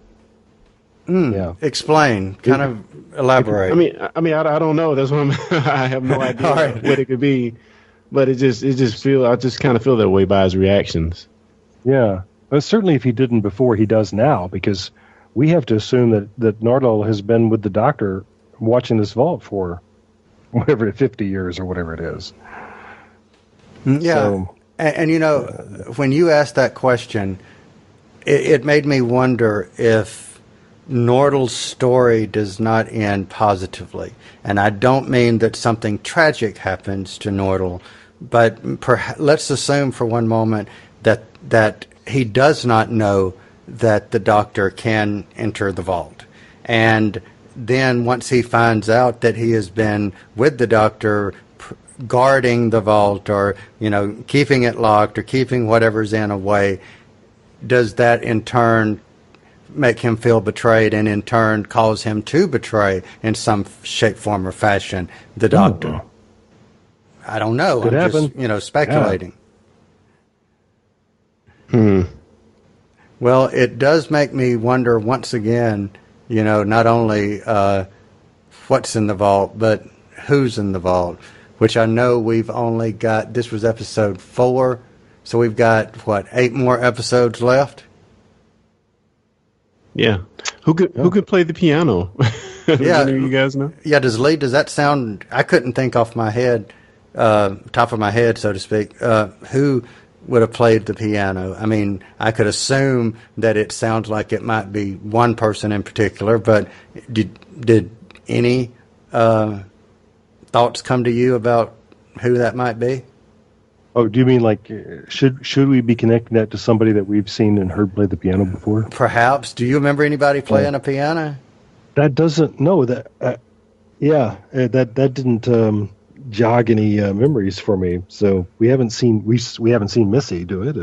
Yeah. Explain. Kind of elaborate. I mean, I don't know. That's what I have no idea what it could be. But I just kind of feel that way by his reactions. Yeah. Well, certainly if he didn't before, he does now, because we have to assume that Nordal has been with the doctor watching this vault for whatever, 50 years or whatever it is. Yeah. So, and when you asked that question, it made me wonder if Nordal's story does not end positively. And I don't mean that something tragic happens to Nordal, but let's assume for one moment that he does not know that the doctor can enter the vault. And then once he finds out that he has been with the doctor guarding the vault, or keeping it locked, or keeping whatever's in away, does that in turn make him feel betrayed, and in turn cause him to betray in some shape, form, or fashion the doctor? I don't know. Could I'm happen. just speculating. Yeah. Well, it does make me wonder once again, not only what's in the vault, but who's in the vault, which I know we've only got, this was episode 4, so we've got, 8 more episodes left? Yeah. Who could play the piano? Yeah. You guys know? Yeah, does that sound, I couldn't think off my head, top of my head, so to speak, who would have played the piano. I mean, I could assume that it sounds like it might be one person in particular, but did any thoughts come to you about who that might be? Oh, do you mean like should we be connecting that to somebody that we've seen and heard play the piano before? Perhaps. Do you remember anybody playing a piano? That doesn't. No, that. That didn't jog any memories for me. So we haven't seen Missy do it.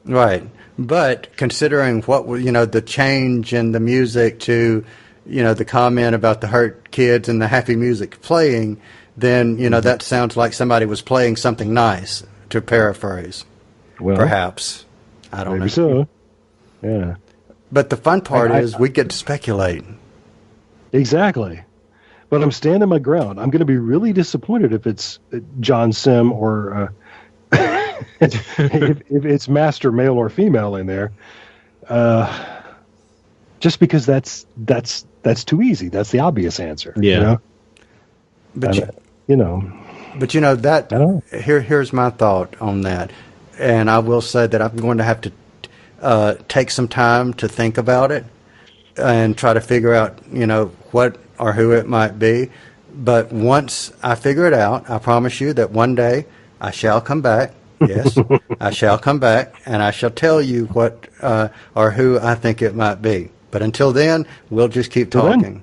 Right, but considering what the change in the music to the comment about the hurt kids and the happy music playing, then that sounds like somebody was playing something nice. To paraphrase, well, perhaps. I don't know. Maybe so. Yeah. But the fun part is we get to speculate. Exactly. But I'm standing my ground. I'm going to be really disappointed if it's John Sim or if it's master male or female in there. Just because that's too easy. That's the obvious answer. Yeah. But But that here's my thought on that, and I will say that I'm going to have to take some time to think about it and try to figure out what or who it might be. But once I figure it out, I promise you that one day I shall come back. Yes, I shall come back, and I shall tell you what or who I think it might be. But until then, we'll just keep talking.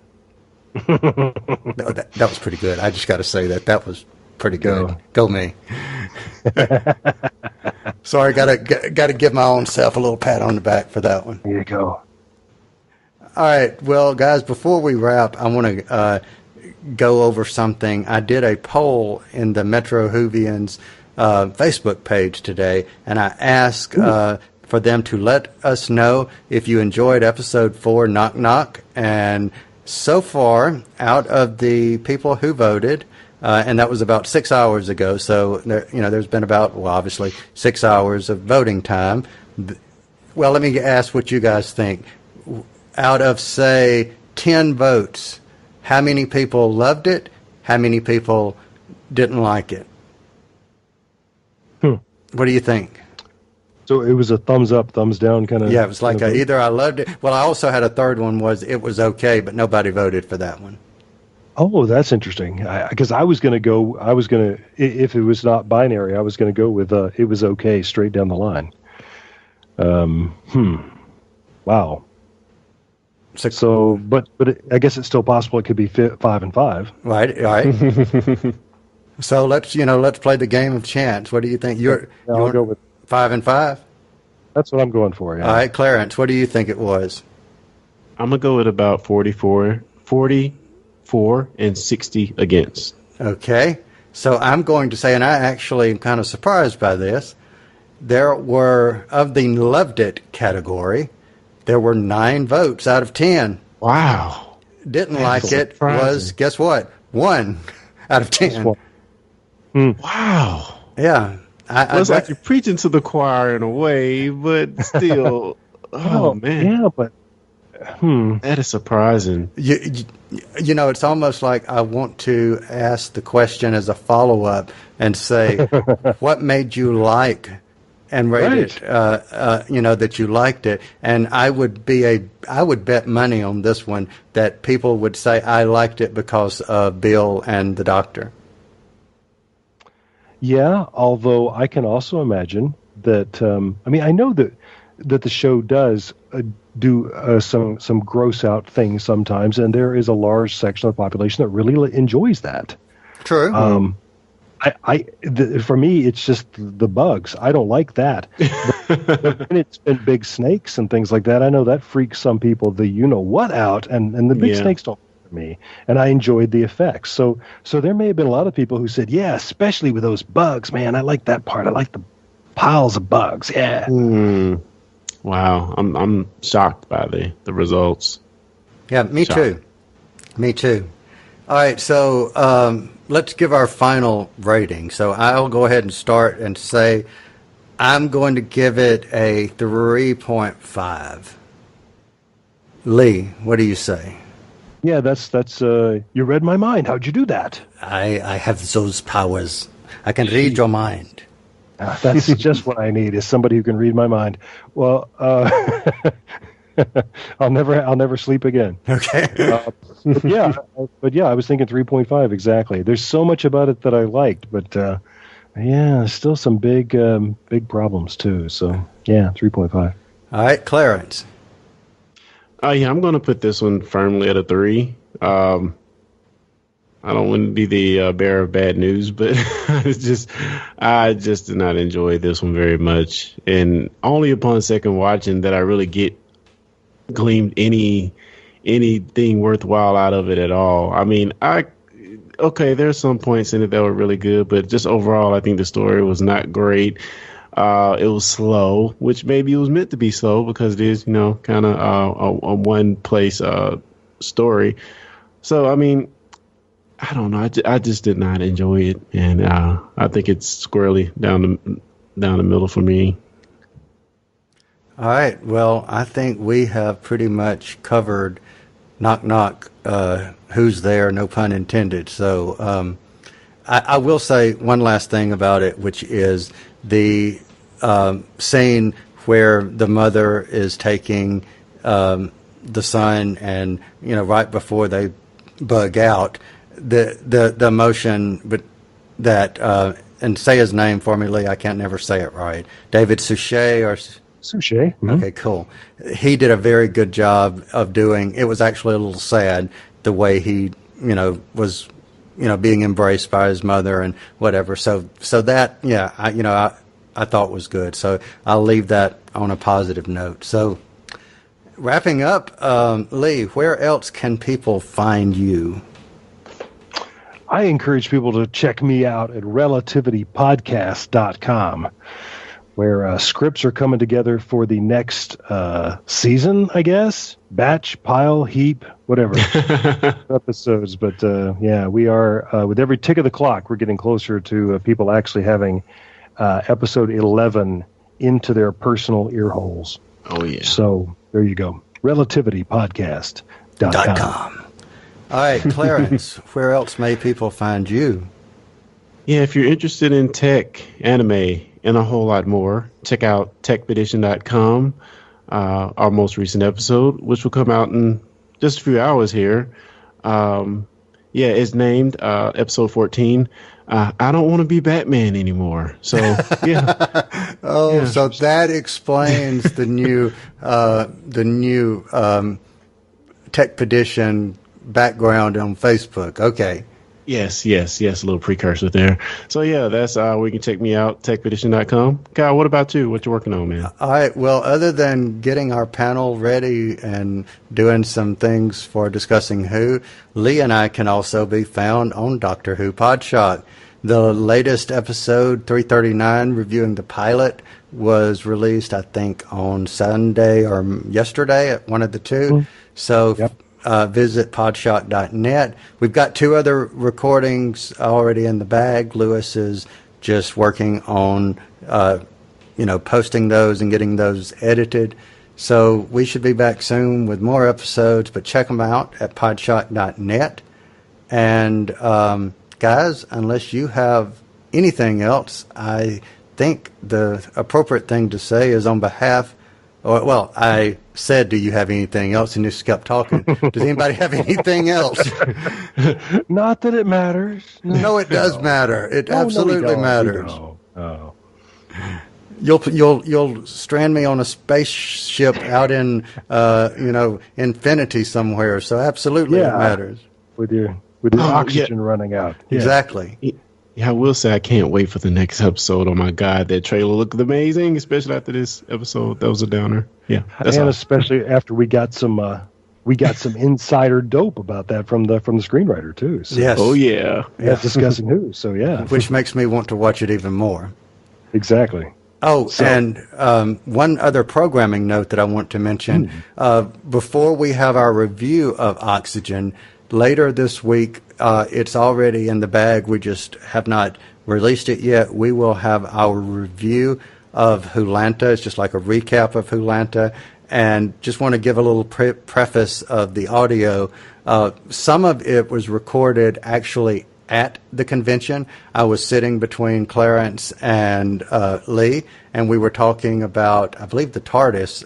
That was pretty good. I just got to say that was pretty good. Go me. Sorry, got to give my own self a little pat on the back for that one. There you go. All right, well, guys, before we wrap, I want to go over something. I did a poll in the Metro Whovians Facebook page today, and I asked for them to let us know if you enjoyed episode 4, Knock Knock. And so far, out of the people who voted, and that was about 6 hours ago, so there's been about, obviously 6 hours of voting time. Well, let me ask what you guys think. Out of, say, 10 votes, how many people loved it? How many people didn't like it? What do you think? So it was a thumbs up, thumbs down kind of. Yeah, it was like either I loved it. Well, I also had a third one was it was okay, but nobody voted for that one. Oh, that's interesting. Because I was going to if it was not binary, I was going to go with it was okay straight down the line. Wow. But I guess it's still possible it could be 5 and 5. Right. So let's play the game of chance. What do you think? I'll go with 5 and 5. That's what I'm going for. Yeah. All right, Clarence, what do you think it was? I'm gonna go with about 44 and 60 against. Okay, so I'm going to say, and I actually am kind of surprised by this. There were, of the loved it category, there were 9 votes out of 10. Wow. Didn't like it was, guess what? 1 out of 10. Wow. Yeah. It's like you're preaching to the choir in a way, but still, man. Yeah, but that is surprising. It's almost like I want to ask the question as a follow-up and say, what made you like and rate it, that you liked it? And I would bet money on this one that people would say I liked it because of Bill and the doctor. Yeah, although I can also imagine that. I know that the show does do some gross out things sometimes, and there is a large section of the population that really enjoys that. True. For me, it's just the bugs. I don't like that. But when it's been big snakes and things like that, I know that freaks some people what out, and the big snakes don't bother me, and I enjoyed the effects. So there may have been a lot of people who said, yeah, especially with those bugs, man, I like that part. I like the piles of bugs. Yeah. Wow, I'm shocked by the results. Yeah, me too. Me too. All right, so let's give our final rating. So I'll go ahead and start and say I'm going to give it a 3.5. Lee, what do you say? Yeah, that's you read my mind. How'd you do that? I have those powers. I can read your mind. That's just what I need, is somebody who can read my mind. Well, I'll never sleep again. Okay. But yeah, I was thinking 3.5 exactly. There's so much about it that I liked, but still some big problems too. So yeah, 3.5. All right, Clarence. I'm going to put this one firmly at a 3. I don't want to be the bearer of bad news, but I just did not enjoy this one very much. And only upon second watching that I really gleamed anything worthwhile out of it at all. I mean, there's some points in it that were really good, but just overall, I think the story was not great. It was slow, which maybe it was meant to be slow because it is, kind of a one place story. So, I mean, I don't know. I just did not enjoy it, and I think it's squarely down the middle for me. All right. Well, I think we have pretty much covered knock knock. Who's there? No pun intended. So I will say one last thing about it, which is the scene where the mother is taking the son, and right before they bug out. The emotion, but that and say his name for me, Lee. I can't never say it right. David Suchet or Suchet. Mm-hmm. Okay, cool. He did a very good job of doing. It was actually a little sad the way he was being embraced by his mother and whatever. So that I thought was good. So I'll leave that on a positive note. So wrapping up, Lee, where else can people find you? I encourage people to check me out at relativitypodcast.com, where scripts are coming together for the next season, I guess. Batch, pile, heap, whatever episodes. But we are, with every tick of the clock, we're getting closer to people actually having episode 11 into their personal ear holes. Oh, yeah. So there you go. relativitypodcast.com. All right, Clarence, where else may people find you? Yeah, if you're interested in tech, anime, and a whole lot more, check out techpedition.com, our most recent episode, which will come out in just a few hours here. It's named episode 14. I don't want to be Batman anymore. So, yeah. So that explains the new Tech Pedition background on Facebook. Okay. Yes, a little precursor there. So yeah, that's where you can check me out, techpedition.com. Kyle, what about you? What you working on, man? All right. Well, other than getting our panel ready and doing some things for discussing Who, Lee and I can also be found on Doctor Who Podshock. The latest episode, 339, reviewing the pilot, was released, I think, on Sunday or yesterday, at one of the two. So visit podshock.net. We've got 2 other recordings already in the bag. Lewis is just working on, posting those and getting those edited. So we should be back soon with more episodes, but check them out at podshock.net. And guys, unless you have anything else, I think the appropriate thing to say is on behalf, I said, do you have anything else? And you just kept talking. Does anybody have anything else? Not that it matters. No, it does matter. It absolutely matters. Oh. You'll strand me on a spaceship out in infinity somewhere. So absolutely it matters. With your oxygen running out. Yeah. Exactly. Yeah, I will say I can't wait for the next episode. Oh my God, that trailer looked amazing, especially after this episode. That was a downer. Yeah, and especially after we got some insider dope about that from the screenwriter too. So. Yes. Oh yeah. Discussing Who. So yeah. Which makes me want to watch it even more. Exactly. Oh, and one other programming note that I want to mention. Before we have our review of Oxygen, later this week, it's already in the bag. We just have not released it yet. We will have our review of WHOLanta. It's just like a recap of WHOLanta. And just want to give a little preface of the audio. Some of it was recorded actually at the convention. I was sitting between Clarence and Lee, and we were talking about, I believe, the TARDIS.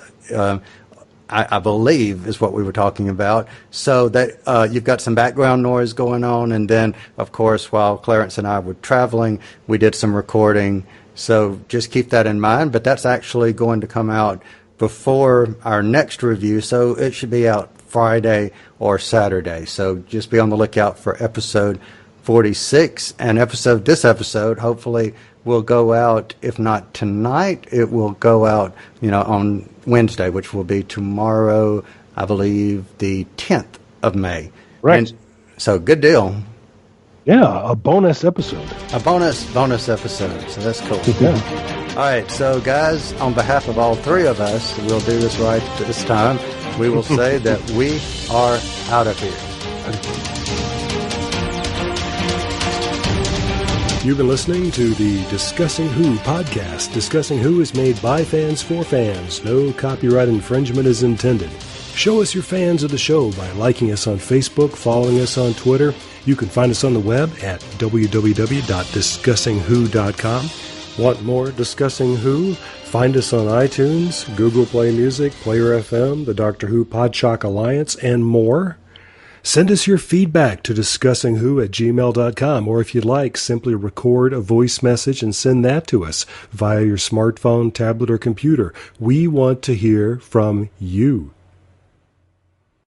I believe is what we were talking about. So that you've got some background noise going on, and then, of course, while Clarence and I were traveling, we did some recording. So just keep that in mind. But that's actually going to come out before our next review, so it should be out Friday or Saturday. So just be on the lookout for episode 46, and this episode hopefully will go out, if not tonight, it will go out, on Wednesday, which will be tomorrow, I believe, the 10th of May. Right. And so good deal. Yeah, a bonus episode. A bonus episode, so that's cool. Yeah. All right, so guys, on behalf of all 3 of us, we'll do this right this time. We will say that we are out of here. You've been listening to the Discussing Who podcast. Discussing Who is made by fans for fans. No copyright infringement is intended. Show us you're fans of the show by liking us on Facebook, following us on Twitter. You can find us on the web at www.discussingwho.com. Want more Discussing Who? Find us on iTunes, Google Play Music, Player FM, the Doctor Who Podshock Alliance, and more. Send us your feedback to discussingwho@gmail.com, or if you'd like, simply record a voice message and send that to us via your smartphone, tablet, or computer. We want to hear from you.